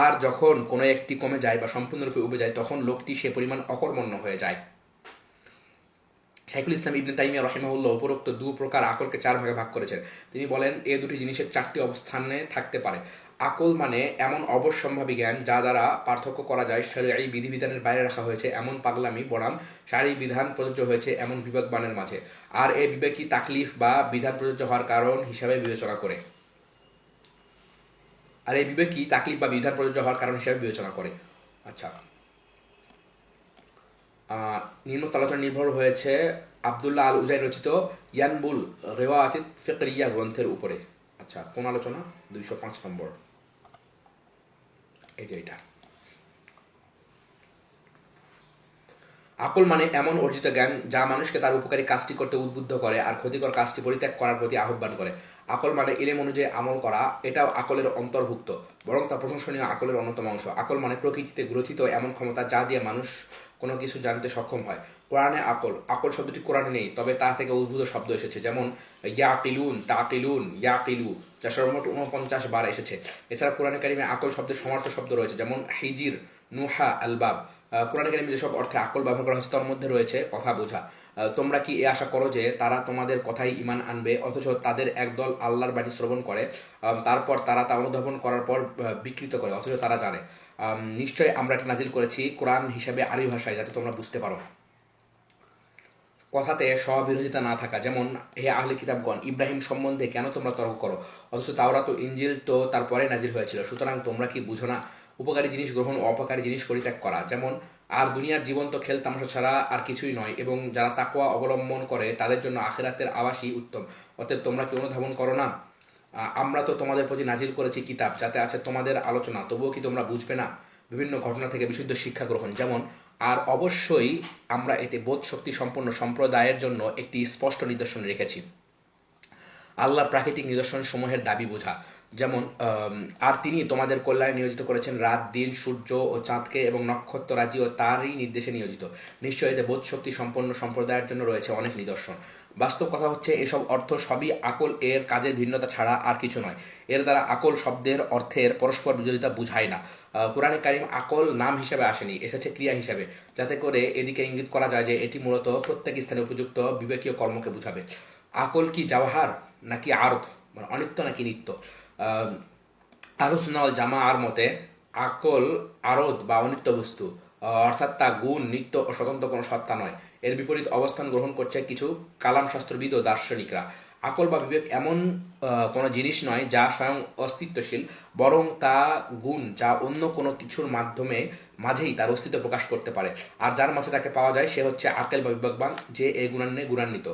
আর যখন কোনো একটি কমে যায় বা সম্পূর্ণরূপে উবে যায় তখন লোকটি সে পরিমাণ অকর্মণ্য হয়ে যায়। শাইখুল ইসলাম ইবনে তাইমিয়া রাহিমাহুল্লাহ উপরোক্ত দু প্রকার আকলকে চার ভাগে ভাগ করেছেন। তিনি বলেন, এ দুটি জিনিসের চারটি অবস্থানে থাকতে পারে। আকল মানে এমন অবশ্যম্ভাবী জ্ঞান যা দ্বারা পার্থক্য করা যায় শরঈ বিধিবিধানের বাইরে রাখা হয়েছে এমন পাগলামি বনাম শারঈ বিধান প্রযোজ্য হয়েছে এমন বিবেকবানের মাঝে। আর এই বিবেকই তাকলিফ বা বিধান প্রযোজ্য হওয়ার কারণ হিসাবে বিবেচনা করে। আচ্ছা, নিম্নোক্ত আলোচনা নির্ভর হয়েছে আবদুল্লাহ আল উজাই রচিত ইয়ানবুল রেওয়াতিত ফিকরিয়া গ্রন্থের উপরে। আচ্ছা, কোন আলোচনা? 205 নম্বর, এই যে এটা। আকল মানে এমন অর্জিত জ্ঞান যা মানুষকে তার উপকারী কাজটি করতে উদ্বুদ্ধ করে আর ক্ষতিকর কাজটি পরিত্যাগ করার প্রতি আহ্বান করে। আকল মানে ইলম অনুযায়ী আমল করা, এটাও আকলের অন্তর্ভুক্ত, বরং তা প্রশংসনীয় আকলের অন্যতম অংশ। আকল মানে প্রকৃতিতে গ্রথিত এমন ক্ষমতা যা দিয়ে মানুষ কোনো কিছু জানতে সক্ষম হয়। কোরআনে আকল, আকল শব্দটি কোরআনে নেই, তবে তা থেকে উদ্ভূত শব্দ এসেছে, যেমন ইয়াকিলুন, তাকিলুন, ইয়াকিলু, যা সর্বমোট 49 বার এসেছে। এছাড়া কোরআনে কারিমে আকল শব্দের সমার্থ শব্দ রয়েছে, যেমন হিজির, নুহা, আলবাব। কোরআনে কারিমে যেসব অর্থে আকল ব্যবহার করা হয়েছে তার মধ্যে রয়েছে কথা বোঝা। তোমরা কি এ আশা করো যে তারা তোমাদের কথাই ঈমান আনবে, অথচ তাদের একদল আল্লাহর বাণী শ্রবণ করে, তারপর তারা তা অনুধাবন করার পর বিকৃত করে, অথচ তারা জানে। নিশ্চয়ই আমরা এটা নাজিল করেছি কোরআন হিসাবে আরবি ভাষায়, যাতে তোমরা বুঝতে পারো। কথাতে স্ববিরোধিতা না থাকা, যেমন হে আহলে কিতাবগণ, ইব্রাহিম সম্বন্ধে কেন তোমরা তর্ক করো, অথচ তাওরাত ও ইনজিল তো তারপরে নাজিল হয়েছিল, সুতরাং তোমরা কি বুঝো না? উপকারী জিনিস গ্রহণ ও অপকারী জিনিস পরিত্যাগ করা, যেমন আর দুনিয়ার জীবন তো খেল তামাশা ছাড়া আর কিছুই নয়, এবং যারা তাকওয়া অবলম্বন করে তাদের জন্য আখিরাতের আবাসই উত্তম। অতএব তোমরা কি অনুধাবন করো না? আমরা তো তোমাদের প্রতি নাজিল করেছি কিতাব, যাতে আছে তোমাদের আলোচনা, তবুও কি তোমরা বুঝবে না? বিভিন্ন ঘটনা থেকে বিশুদ্ধ শিক্ষা গ্রহণ, যেমন আর অবশ্যই আমরা এতে বোধ শক্তি সম্পন্ন সম্প্রদায়ের জন্য একটি স্পষ্ট নিদর্শন রেখেছি। আল্লাহর প্রাকৃতিক নিদর্শন সমূহের দাবি বোঝা, যেমন আর তিনি তোমাদের কল্যাণে নিয়োজিত করেছেন রাত, দিন, সূর্য ও চাঁদকে, এবং নক্ষত্ররাজি ও তারই নির্দেশে নিয়োজিত। নিশ্চয় এতে বোধ শক্তি সম্পন্ন সম্প্রদায়ের জন্য রয়েছে অনেক নিদর্শন। বাস্তব কথা হচ্ছে, এসব অর্থ সবই আকল এর কাজের ভিন্নতা ছাড়া আর কিছু নয়। এর দ্বারা আকল শব্দের অর্থের পরস্পর বিরোধিতা বুঝায় না। কোরআনে কারিম আকল নাম হিসাবে আসেনি, এসেছে ক্রিয়া হিসাবে, যাতে করে এদিকে ইঙ্গিত করা যায় যে এটি মূলত প্রত্যেক স্থানে উপযুক্ত বিবেকীয় কর্মকে বুঝাবে। আকল কি জাওহার নাকি আরত, মানে অনিত্য নাকি নিত্য? আহলুস সুন্নাহ ওয়াল জামাআর মতে আকল আরত বা অনিত্য বস্তু, অর্থাৎ তা গুণ, নিত্য ও স্বতন্ত্র কোনো সত্তা নয়। এর বিপরীত অবস্থান গ্রহণ করছে কিছু কালাম শাস্ত্রবিদ ও দার্শনিকরা। আকল বা বিবেক এমন কোনো জিনিস নয় যা স্বয়ং অস্তিত্বশীল, বরং তা গুণ যা অন্য কোনো কিছুর মাঝেই তার অস্তিত্ব প্রকাশ করতে পারে, আর যার মাঝে তাকে পাওয়া যায় সে হচ্ছে আকেল বা বিবেকবান, যে এই গুণান্নে গুণান্বিত।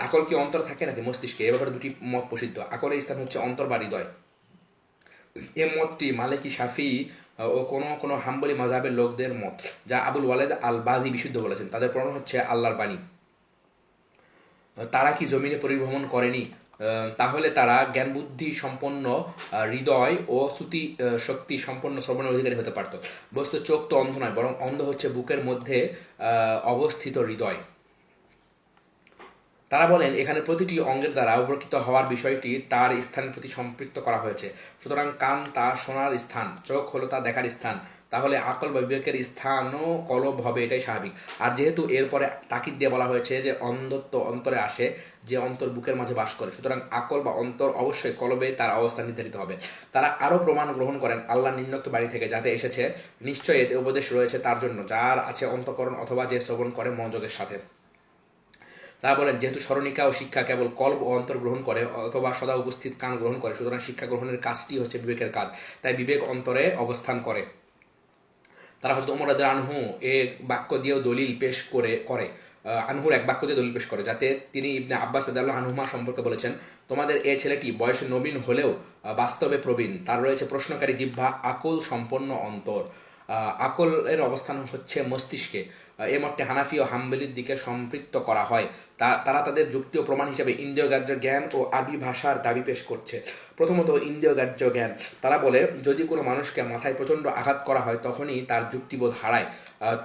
আকল কি অন্তর থাকে নাকি মস্তিষ্কে? এ ব্যাপারে দুটি মত প্রসিদ্ধ। আকলের স্থান হচ্ছে অন্তর বা হৃদয়। এ মতটি মালিকি, শাফি ও কোনো কোনো হাম্বলি মাযহাবের লোকদের মত, যা আবুল ওয়ালেদ আল বাজি বিশুদ্ধ বলেছেন। তাদের প্রমাণ হচ্ছে আল্লাহর বাণী। তারা কি জমিনে পরিভ্রমণ করেনি? তাহলে তারা জ্ঞান বুদ্ধি সম্পন্ন হৃদয় ও শ্রুতি শক্তি সম্পন্ন শ্রবণের অধিকারী হতে পারত। বস্তু চোখ তো অন্ধ নয়, বরং অন্ধ হচ্ছে বুকের মধ্যে অবস্থিত হৃদয়। তারা বলেন, এখানে প্রতিটি অঙ্গের দ্বারা উপকৃত হওয়ার বিষয়টি তার স্থানের প্রতি সম্পৃক্ত করা হয়েছে। সুতরাং কান তা শোনার স্থান, চোখ হলো তা দেখার স্থান, তাহলে আকল বা বিবেকের স্থানও কলব হবে, এটাই স্বাভাবিক। আর যেহেতু এরপরে তাকিদ দিয়ে বলা হয়েছে যে অন্ধত্ব অন্তরে আসে, যে অন্তর বুকের মাঝে বাস করে, সুতরাং আকল বা অন্তর অবশ্যই কলবে তার অবস্থান নির্ধারিত হবে। তারা আরও প্রমাণ গ্রহণ করেন আল্লাহ নিম্নোক্ত বাড়ি থেকে, যাতে এসেছে, নিশ্চয়ই এতে উপদেশ রয়েছে তার জন্য যার আছে অন্তঃকরণ অথবা যে শ্রবণ করে মনোযোগের সাথে। তারা বলেন, যেহেতু স্মরণিকা ও শিক্ষা কেবল কল্প ও অন্তর গ্রহণ করে অথবা সদা উপস্থিত কান গ্রহণ করে, সুতরাং শিক্ষা গ্রহণের কাজটি হচ্ছে বিবেকের কাজ, তাই বিবেক অন্তরে অবস্থান করে। তারা হযরত ওমর রাদিয়াল্লাহু আনহু এক বাক্য দিয়েও দলিল পেশ করে আনহুর এক বাক্য দিয়ে দলিল পেশ করে, যাতে তিনি ইবনে আব্বাস রাদিয়াল্লাহু আনহুমা সম্পর্কে বলেছেন, তোমাদের এ ছেলেটি বয়সে নবীন হলেও বাস্তবে প্রবীণ, তার রয়েছে প্রশ্নকারী জিহ্বা, আকল সম্পন্ন অন্তর। আকলের অবস্থান হচ্ছে মস্তিষ্কে। এই মতটি হানাফি ও হাম্বলির দিকে সম্পৃক্ত করা হয়। তারা তাদের যুক্তি ও প্রমাণ হিসেবে ইন্দ্রিয়গ্রাহ্য জ্ঞান ও আরবি ভাষার দাবি পেশ করছে। প্রথমত ইন্দ্রিয়গ্রাহ্য জ্ঞান। তারা বলে, যদি কোনো মানুষকে মাথায় প্রচণ্ড আঘাত করা হয় তখনই তার যুক্তিবোধ হারায়,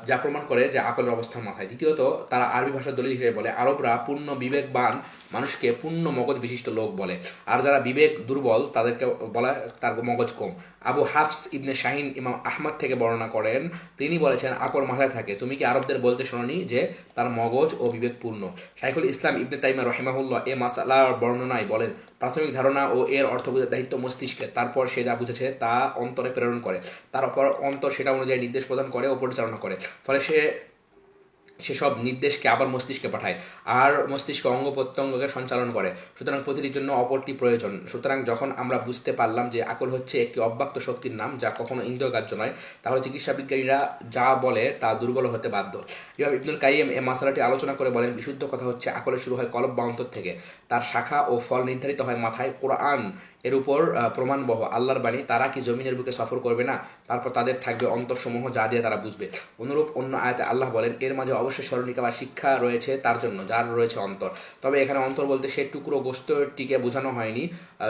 যা প্রমাণ করে যে আকলের অবস্থান মাথায়। দ্বিতীয়ত, তারা আরবি ভাষার দলিল হিসেবে বলে, আরবরা পূর্ণ বিবেকবান মানুষকে পূর্ণ মগজ বিশিষ্ট লোক বলে, আর যারা বিবেক দুর্বল তাদেরকে বলা তার মগজ কম। আবু হাফস ইবনে শাহিন ইমাম আহমদ থেকে বর্ণনা করেন, তিনি বলেছেন, আকল মাথায় থাকে, তুমি কি আরবদের বলতে শোনি যে তার মগজ ও বিবেক পূর্ণ? শাইখুল ইসলাম ইবনে তাইমিয়া রাহিমাহুল্লাহ এ মাসালার বর্ণনায় বলেন, প্রাথমিক ধারণা ও এর অর্থ বোঝার দায়িত্ব মস্তিষ্কের, তারপর সে যা বুঝেছে তা অন্তরে প্রেরণ করে, তারপর অন্তর সেটা অনুযায়ী নির্দেশ প্রদান করে ও পরিচালনা করে, ফলে সেসব নির্দেশকে আবার মস্তিষ্কে পাঠায়, আর মস্তিষ্ক অঙ্গ প্রত্যঙ্গকে সঞ্চালন করে। সুতরাং প্রতিটির জন্য অপরটি প্রয়োজন। সুতরাং যখন আমরা বুঝতে পারলাম যে আকল হচ্ছে একটি অব্যক্ত শক্তির নাম, যা কখনো ইন্দ্রিয়গ্রাহ্য নয়, তাহলে চিকিৎসা বিজ্ঞানীরা যা বলে তা দুর্বল হতে বাধ্য। ইমাম ইবনুল কাইয়িম এ মাসালাটি আলোচনা করে বলেন, বিশুদ্ধ কথা হচ্ছে আকলের শুরু হয় কলব বা অন্তর থেকে, তার শাখা ও ফল নির্ধারিত হয় মাথায়। কোরআন এর উপর প্রমাণবহ আল্লাহর বাণী, তারা কি জমিনের বুকে সফর করবে না, তারপর তাদের থাকবে অন্তরসমূহ যা দিয়ে তারা বুঝবে। অনুরূপ অন্য আয়াতে আল্লাহ বলেন, এর মাঝে অবশ্যই স্মরণিকা বা শিক্ষা রয়েছে তার জন্য যার রয়েছে অন্তর। তবে এখানে অন্তর বলতে সে টুকরো গোস্তটিকে বোঝানো হয়নি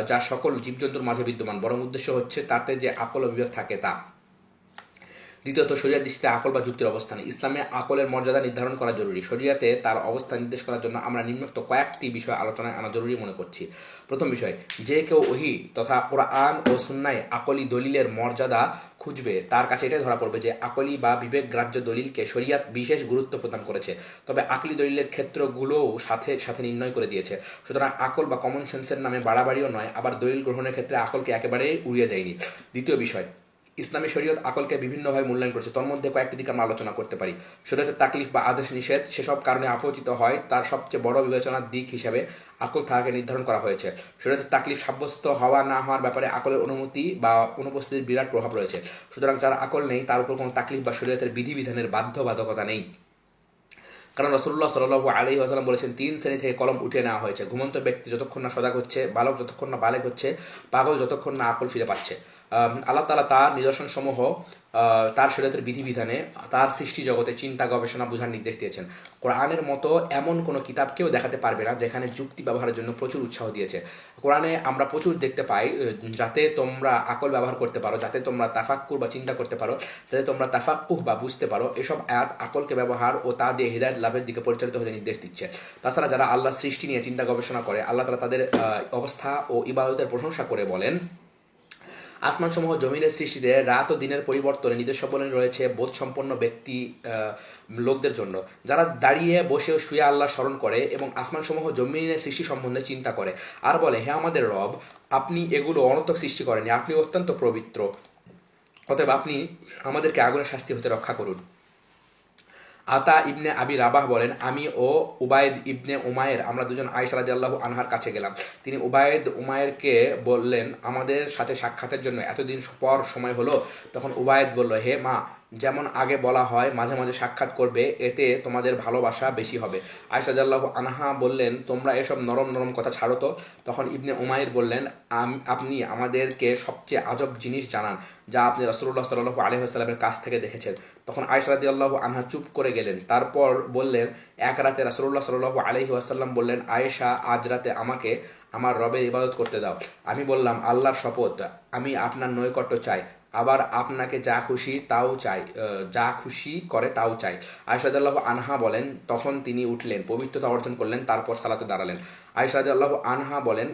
যা সকল জীবজন্তুর মাঝে বিদ্যমান, বরং উদ্দেশ্য হচ্ছে তাতে যে আকল ও বিবেক থাকে তা। দ্বিতীয়ত, শরিয়ার দৃষ্টিতে আকল বা যুক্তির অবস্থান। ইসলামে আকলের মর্যাদা নির্ধারণ করা জরুরি। শরিয়াতে তার অবস্থান নির্দেশ করার জন্য আমরা নিম্নোক্ত কয়েকটি বিষয় আলোচনায় আনা জরুরি মনে করছি। প্রথম বিষয়, যে কেউ ওহী তথা কোরআন ও সুন্নায় আকলি দলিলের মর্যাদা খুঁজবে তার কাছে এটাই ধরা পড়বে যে আকলি বা বিবেক গ্রাহ্য দলিলকে শরিয়াত বিশেষ গুরুত্ব প্রদান করেছে, তবে আকলি দলিলের ক্ষেত্রগুলোও সাথে সাথে নির্ণয় করে দিয়েছে। সুতরাং আকল বা কমন সেন্সের নামে বাড়াবাড়িও নয়, আবার দলিল গ্রহণের ক্ষেত্রে আকলকে একেবারেই উড়িয়ে দেয়নি। দ্বিতীয় বিষয়, ইসলামী শরীয়ত আকলকে বিভিন্নভাবে মূল্যায়ন করেছে। তোর মধ্যে কয়েকটি দিক আমরা আলোচনা করতে পারি। শরীয়তের তাকলিফ বা আদেশ নিষেধ সেসব কারণে আপতিত হয়, তার সবচেয়ে বড় বিবেচনার দিক হিসেবে আকল থাকাকে নির্ধারণ করা হয়েছে। শরীয়তের তাকলিফ সাব্যস্ত হওয়া না হওয়ার ব্যাপারে আকলের অনুমতি বা অনুপস্থিতির বিরাট প্রভাব রয়েছে। সুতরাং যার আকল নেই তার উপর কোনো তাকলিফ বা শরীয়তের বিধিবিধানের বাধ্যবাধকতা নেই। কারণ রাসূলুল্লাহ সাল্লাল্লাহু আলাইহি ওয়াসাল্লাম বলেছেন, 3 শ্রেণী থেকে কলম উঠিয়ে নেওয়া হয়েছে: ঘুমন্ত ব্যক্তি যতক্ষণ না সজাগ হচ্ছে, বালক যতক্ষণ না বালেগ হচ্ছে, পাগল যতক্ষণ না আকল ফিরে পাচ্ছে। আল্লাহ তাআলা তার নিদর্শনসমূহ তার শরীয়তের বিধিবিধানে তার সৃষ্টি জগতে চিন্তা গবেষণা বোঝার নির্দেশ দিয়েছেন। কোরআনের মতো এমন কোনো কিতাবকেও দেখাতে পারবে না যেখানে যুক্তি ব্যবহারের জন্য প্রচুর উৎসাহ দিয়েছে। কোরআনে আমরা প্রচুর দেখতে পাই যাতে তোমরা আকল ব্যবহার করতে পারো, যাতে তোমরা তাফাক্কুর বা চিন্তা করতে পারো, যাতে তোমরা তাফাক্কুহ বা বুঝতে পারো। এসব আয়াত আকলকে ব্যবহার ও তা দিয়ে হিদায়াত লাভের দিকে পরিচালিত হতে নির্দেশ দিচ্ছে। তাছাড়া যারা আল্লাহর সৃষ্টি নিয়ে চিন্তা গবেষণা করে, আল্লাহ তাআলা তাদের অবস্থা ও ইবাদতের প্রশংসা করে বলেন, আসমানসমূহ জমিনের সৃষ্টিতে রাত ও দিনের পরিবর্তনে নিদর্শন রয়েছে বোধসম্পন্ন ব্যক্তি লোকদের জন্য, যারা দাঁড়িয়ে বসে ও শুয়ে আল্লাহ স্মরণ করে এবং আসমানসমূহ জমিনের সৃষ্টি সম্বন্ধে চিন্তা করে আর বলে, হে আমাদের রব, আপনি এগুলো অনর্থক সৃষ্টি করেনি, আপনি অত্যন্ত পবিত্র, অতএব আপনি আমাদেরকে আগুনের শাস্তি হতে রক্ষা করুন। আতা ইবনে আবি রাবাহ বলেন, আমি ও উবায়েদ ইবনে উমায়ের আমরা দুজন আয়েশা রাদিয়াল্লাহু আনহার কাছে গেলাম। তিনি উবায়েদ উমায়েরকে বললেন, আমাদের সাথে সাক্ষাতের জন্য এতদিন পর সময় হলো। তখন উবায়েদ বলল, হে মা, যেমন আগে বলা হয় মাঝে মাঝে সাক্ষাৎ করবে, এতে তোমাদের ভালোবাসা বেশি হবে। আয়েশা রাদিয়াল্লাহু আনহা বললেন, তোমরা এসব নরম নরম কথা ছাড়ো তো। তখন ইবনে উমায়ের বললেন, আপনি আমাদেরকে সবচেয়ে আজব জিনিস জানান যা আপনি রাসূলুল্লাহ সাল্লাল্লাহু আলাইহি ওয়াসাল্লামের কাছ থেকে দেখেছেন। তখন আয়েশা রাদিয়াল্লাহু আনহা চুপ করে গেলেন। তারপর বললেন, এক রাতে রাসূলুল্লাহ সাল্লাল্লাহু আলাইহি ওয়াসাল্লাম বললেন, আয়েশা, আজ রাতে আমাকে আমার রবের ইবাদত করতে দাও। আমি বললাম, আল্লাহর শপথ, আমি আপনার নৈকট্য চাই, আবার আপনাকে যা খুশি তাও চাই, যা খুশি করে তাও চাই। আয়েশা রাদিয়াল্লাহু আনহা বলেন, তখন তিনি উঠলেন, পবিত্রতা অর্জন করলেন, তারপর সালাতে দাঁড়ালেন। আয়েশা রাদিয়াল্লাহু আনহা বলেন,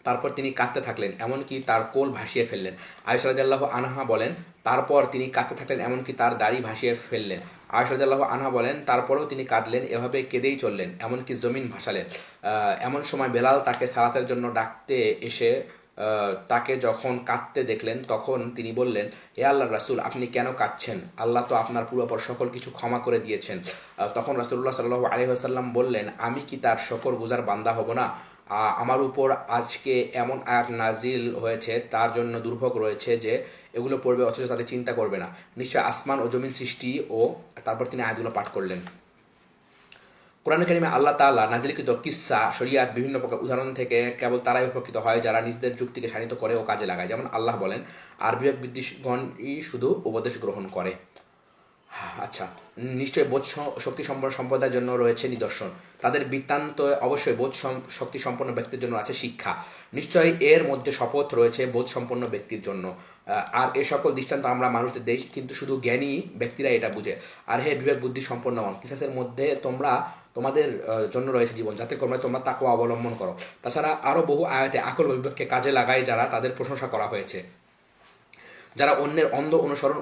তারপর তিনি কাঁদতে থাকলেন, এমনকি তার কোল ভাসিয়ে ফেললেন। আয়েশা রাদিয়াল্লাহু আনহা বলেন, তারপর তিনি কাঁদতে থাকলেন, এমনকি তার দাড়ি ভাসিয়ে ফেললেন। আয়েশা রাদিয়াল্লাহু আনহা বলেন, তারপরেও তিনি কাঁদলেন, এভাবে কেঁদেই চললেন, এমনকি জমিন ভাসালেন। এমন সময় বেলাল তাকে সালাতের জন্য ডাকতে এসে তাকে যখন কাঁদতে দেখলেন, তখন তিনি বললেন, হে আল্লাহর রাসূল, আপনি কেন কাঁদছেন? আল্লাহ তো আপনার পূর্বপর সকল কিছু ক্ষমা করে দিয়েছেন। তখন রাসূলুল্লাহ সাল্লাল্লাহু আলাইহি ওয়াসাল্লাম বললেন, আমি কি তার শুকরগুজার বান্দা হব না? আমার উপর আজকে এমন আয়াত নাজিল হয়েছে, তার জন্য দুর্ভোগ রয়েছে যে এগুলো পড়বে অথচ তাদের চিন্তা করবে না। নিশ্চয় আসমান ও জমিন সৃষ্টি। ও তারপর তিনি আয়াতগুলো পাঠ করলেন। কোরআন কারিমে আল্লাহ তাআলা নাজিলকৃত কিসসা শরিয়াত বিভিন্ন প্রকার উদাহরণ থেকে কেবল তারাই উপকৃত হয় যারা নিজেদের যুক্তিকে শানিত করে ও কাজে লাগায়। যেমন আল্লাহ বলেন, আর বিবেক বিদ্বেষগণই শুধু উপদেশ গ্রহণ করে। আচ্ছা, নিশ্চয়ই বোধ শক্তি সম্পন্ন সম্প্রদায়ের জন্য রয়েছে নিদর্শন, তাদের বৃত্তান্ত অবশ্যই বোধ শক্তি সম্পন্ন ব্যক্তির জন্য আছে শিক্ষা। নিশ্চয়ই এর মধ্যে শপথ রয়েছে বোধ সম্পন্ন ব্যক্তির জন্য। আর এ সকল দৃষ্টান্ত আমরা মানুষদের দেই, কিন্তু শুধু জ্ঞানী ব্যক্তিরা এটা বুঝে। আর হে বিবেক বুদ্ধি সম্পন্নগণ, কিসাসের মধ্যে তোমাদের জন্য রয়েছে জীবন, যাতে তোমরা তাকওয়া অবলম্বন করো। তাছাড়া আরও বহু আয়াতে আকল ও বিবেককে কাজে লাগায় যারা, তাদের প্রশংসা করা হয়েছে। যারা অন্যের অন্ধ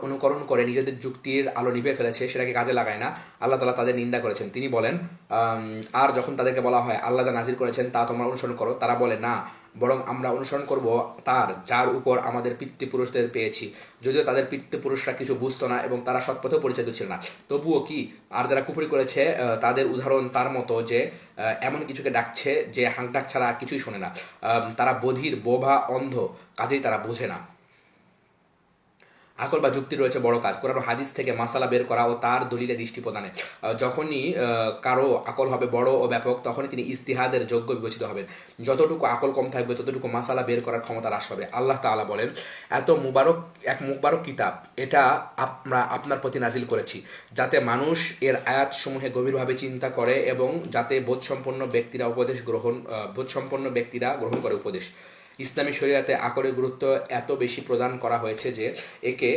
অনুকরণ করে নিজেদের যুক্তির আলো নিভে ফেলেছে, সেটাকে কাজে লাগায় না, আল্লাহ তাআলা তাদের নিন্দা করেছেন। তিনি বলেন, আর যখন তাদেরকে বলা হয় আল্লাহ যা নাজিল করেছেন তা তোমরা অনুসরণ করো, তারা বলে, না, বরং আমরা অনুসরণ করব তার যার উপর আমাদের পিতৃপুরুষদের পেয়েছি। যদিও তাদের পিতৃপুরুষরা কিছু বুঝতো না এবং তারা সৎপথেও পরিচিত ছিল না, তবুও কি? আর যারা কুফরি করেছে তাদের উদাহরণ তার মতো যে এমন কিছুকে ডাকছে যে হাঁক ডাক ছাড়া আর কিছুই শোনে না। তারা বধির, বোবা, অন্ধ, কাজেই তারা বোঝে না। আকল বা যুক্তি রয়েছে বড় কাজ। কোরআন ও হাদিস থেকে মাসালা বের করা ও তার দলিলে দৃষ্টি প্রদানে। যখনই কারো আকল হবে বড় ও ব্যাপক, তখনই তিনি ইজতিহাদের যোগ্য বিবেচিত হবেন। যতটুকু আকল কম থাকবে ততটুকু মাসালা বের করার ক্ষমতা হ্রাস পাবে। আল্লাহ তাআলা বলেন, এত মুবারক কিতাব এটা আমরা আপনার প্রতি নাজিল করেছি, যাতে মানুষ এর আয়াতসমূহে গভীরভাবে চিন্তা করে এবং যাতে বোধসম্পন্ন ব্যক্তিরা গ্রহণ করে উপদেশ। ইসলামী শরিয়াতে আকলের গুরুত্ব এত বেশি প্রদান করা হয়েছে যে একে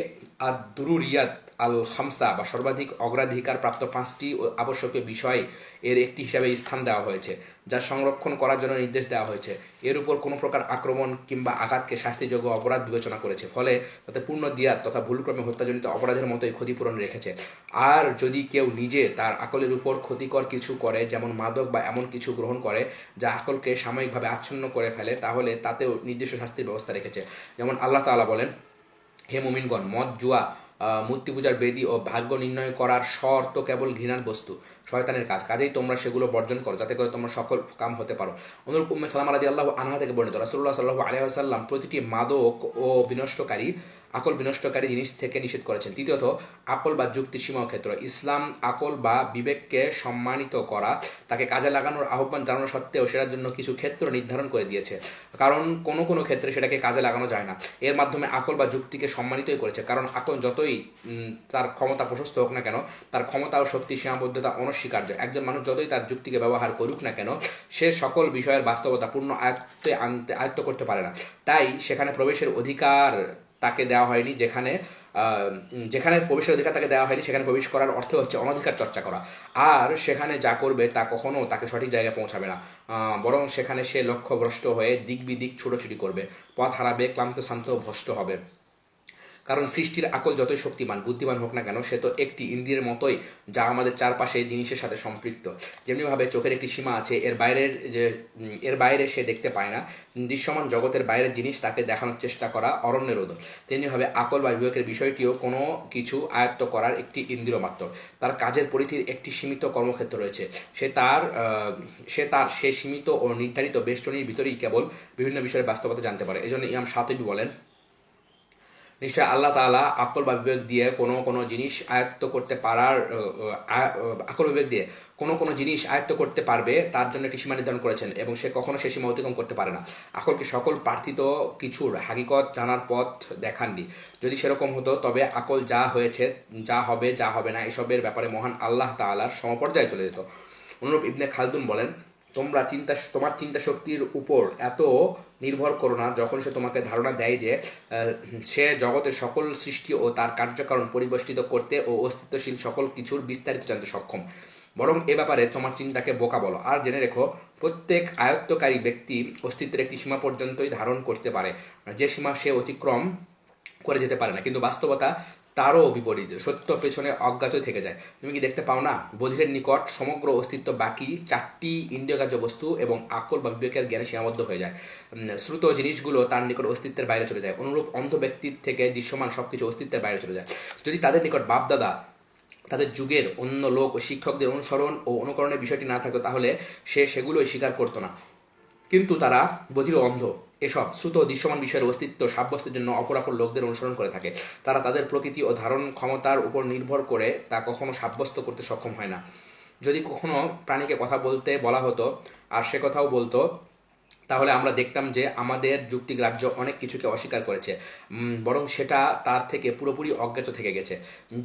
আদ-দুরুরিয়াত আল খামসা বা সর্বাধিক অগ্রাধিকার প্রাপ্ত 5টি আবশ্যকীয় বিষয় এর একটি হিসাবে স্থান দেওয়া হয়েছে, যা সংরক্ষণ করার জন্য নির্দেশ দেওয়া হয়েছে। এর উপর কোনো প্রকার আক্রমণ কিংবা আঘাতকে শাস্তিযোগ্য অপরাধ বিবেচনা করেছে, ফলে তাতে পূর্ণ দিয়াত তথা ভুলক্রমে হত্যাজনিত অপরাধের মতোই ক্ষতিপূরণ রেখেছে। আর যদি কেউ নিজে তার আকলের উপর ক্ষতিকর কিছু করে, যেমন মাদক বা এমন কিছু গ্রহণ করে যা আকলকে সাময়িকভাবে আচ্ছন্ন করে ফেলে, তাহলে তাতেও নির্দিষ্ট শাস্তির ব্যবস্থা রেখেছে। যেমন আল্লাহ তাআলা বলেন, হে মুমিনগণ, মদ, জুয়া, মূর্তি পূজার বেদী ও ভাগ্য নির্ণয় করার শর্ত কেবল ঘৃণার বস্তু, শয়তানের কাজ, কাজেই তোমরা সেগুলো বর্জন করো, যাতে করে তোমরা সকল কাম হতে পারো। অনুরূপ উম্মে সালামা রাদিয়াল্লাহু আনহা থেকে বর্ণিত, রাসূলুল্লাহ সাল্লাল্লাহু আলাইহি ওয়াসাল্লাম প্রতিটি মাদক ও আকল বিনষ্টকারী জিনিস থেকে নিষেধ করেছেন। তৃতীয়ত, আকল বা যুক্তির সীমাক্ষেত্র। ইসলাম আকল বা বিবেককে সম্মানিত করা, তাকে কাজে লাগানোর আহ্বান জানানো সত্ত্বেও সেটার জন্য কিছু ক্ষেত্র নির্ধারণ করে দিয়েছে, কারণ কোনো ক্ষেত্রে সেটাকে কাজে লাগানো যায় না। এর মাধ্যমে আকল বা যুক্তিকে সম্মানিতই করেছে, কারণ আকল যতই তার ক্ষমতা প্রশস্ত হোক না কেন, তার ক্ষমতা ও শক্তি সীমাবদ্ধতা অনস্বীকার্য। একজন মানুষ যতই তার যুক্তিকে ব্যবহার করুক না কেন, সে সকল বিষয়ের বাস্তবতা পূর্ণ আয়ত্ত করতে পারে না। তাই সেখানে প্রবেশের অধিকার তাকে দেওয়া হয়নি, যেখানে প্রবেশের অধিকার তাকে দেওয়া হয়নি, সেখানে প্রবেশ করার অর্থ হচ্ছে অনধিকার চর্চা করা। আর সেখানে যা করবে তা কখনো তাকে সঠিক জায়গায় পৌঁছাবে না, বরং সেখানে সে লক্ষ্যভ্রষ্ট হয়ে দিক বিদিক ছুটোছুটি করবে, পথ হারাবে, ক্লান্ত শান্ত ভ্রষ্ট হবে। কারণ সৃষ্টির আকল যতই শক্তিমান বুদ্ধিমান হোক না কেন, সে তো একটি ইন্দ্রিয়ের মতোই, যা আমাদের চারপাশে জিনিসের সাথে সম্পৃক্ত। যেমনিভাবে চোখের একটি সীমা আছে, এর বাইরে সে দেখতে পায় না, দৃশ্যমান জগতের বাইরের জিনিস তাকে দেখানোর চেষ্টা করা অরণ্যের রোধ। তেমনিভাবে আকল বা বিবেকের বিষয়টিও কোনো কিছু আয়ত্ত করার একটি ইন্দ্রিয় মাত্র। তার কাজের পরিধির একটি সীমিত কর্মক্ষেত্র রয়েছে। সে সীমিত ও নির্ধারিত বেষ্টনীর ভিতরেই কেবল বিভিন্ন বিষয়ের বাস্তবতা জানতে পারে। এজন্য ইমাম শাতিবী বলেন, নিশ্চয় আল্লাহ তাআলা আকল বা বিবেক দিয়ে কোনো জিনিস আয়ত্ত করতে পারবে তার জন্য একটি সীমা নির্ধারণ করেছেন, এবং সে কখনো সে সীমা অতিক্রম করতে পারে না। আকলকে সকল প্রার্থিত কিছুর হাকিকত জানার পথ দেখাননি। যদি সেরকম হতো, তবে আকল যা হয়েছে, যা হবে না, এসবের ব্যাপারে মহান আল্লাহ তাআলার সমপর্যায়ে চলে যেত। অনুরূপ ইবনে খালদুন বলেন, তোমার চিন্তা শক্তির উপর এত নির্ভর করো না, যখন সে তোমাকে ধারণা দেয় যে সে জগতের সকল সৃষ্টি ও তার কার্যকারণ পরিবেষ্টিত করতে ও অস্তিত্বশীল সকল কিছুর বিস্তারিত জানতে সক্ষম। বরং এ ব্যাপারে তোমার চিন্তাকে বোকা বলো, আর জেনে রেখো, প্রত্যেক আয়ত্তকারী ব্যক্তি অস্তিত্বের একটি সীমা পর্যন্তই ধারণ করতে পারে, যে সীমা সে অতিক্রম করে যেতে পারে না। কিন্তু বাস্তবতা তারও বিপরীত, সত্য পেছনে অজ্ঞাতই থেকে যায়। তুমি কি দেখতে পাও না, বধিরের নিকট সমগ্র অস্তিত্ব বাকি 4টি ইন্দ্রিয়গ্রাহ্য বস্তু এবং আকল বা বিবেকের জ্ঞানে সীমাবদ্ধ হয়ে যায়। শ্রুত জিনিসগুলো তার নিকট অস্তিত্বের বাইরে চলে যায়। অনুরূপ অন্ধ ব্যক্তির থেকে দৃশ্যমান সবকিছু অস্তিত্বের বাইরে চলে যায়। যদি তাদের নিকট বাপদাদা, তাদের যুগের অন্য লোক ও শিক্ষকদের অনুসরণ ও অনুকরণের বিষয়টি না থাকতো, তাহলে সে সেগুলোই স্বীকার করতো না। কিন্তু তারা বধির ও অন্ধ এসব শ্রুত দৃশ্যমান বিষয়ের অস্তিত্ব সাব্যস্তের জন্য অপরাপর লোকদের অনুসরণ করে থাকে। তারা তাদের প্রকৃতি ও ধারণ ক্ষমতার উপর নির্ভর করে তা কখনো সাব্যস্ত করতে সক্ষম হয় না। যদি কখনো প্রাণীকে কথা বলতে বলা হতো আর সে কথাও বলতো, তাহলে আমরা দেখতাম যে আমাদের যুক্তিগ্রাহ্য অনেক কিছুকে অস্বীকার করেছে, বরং সেটা তার থেকে পুরোপুরি অজ্ঞাত থেকে গেছে।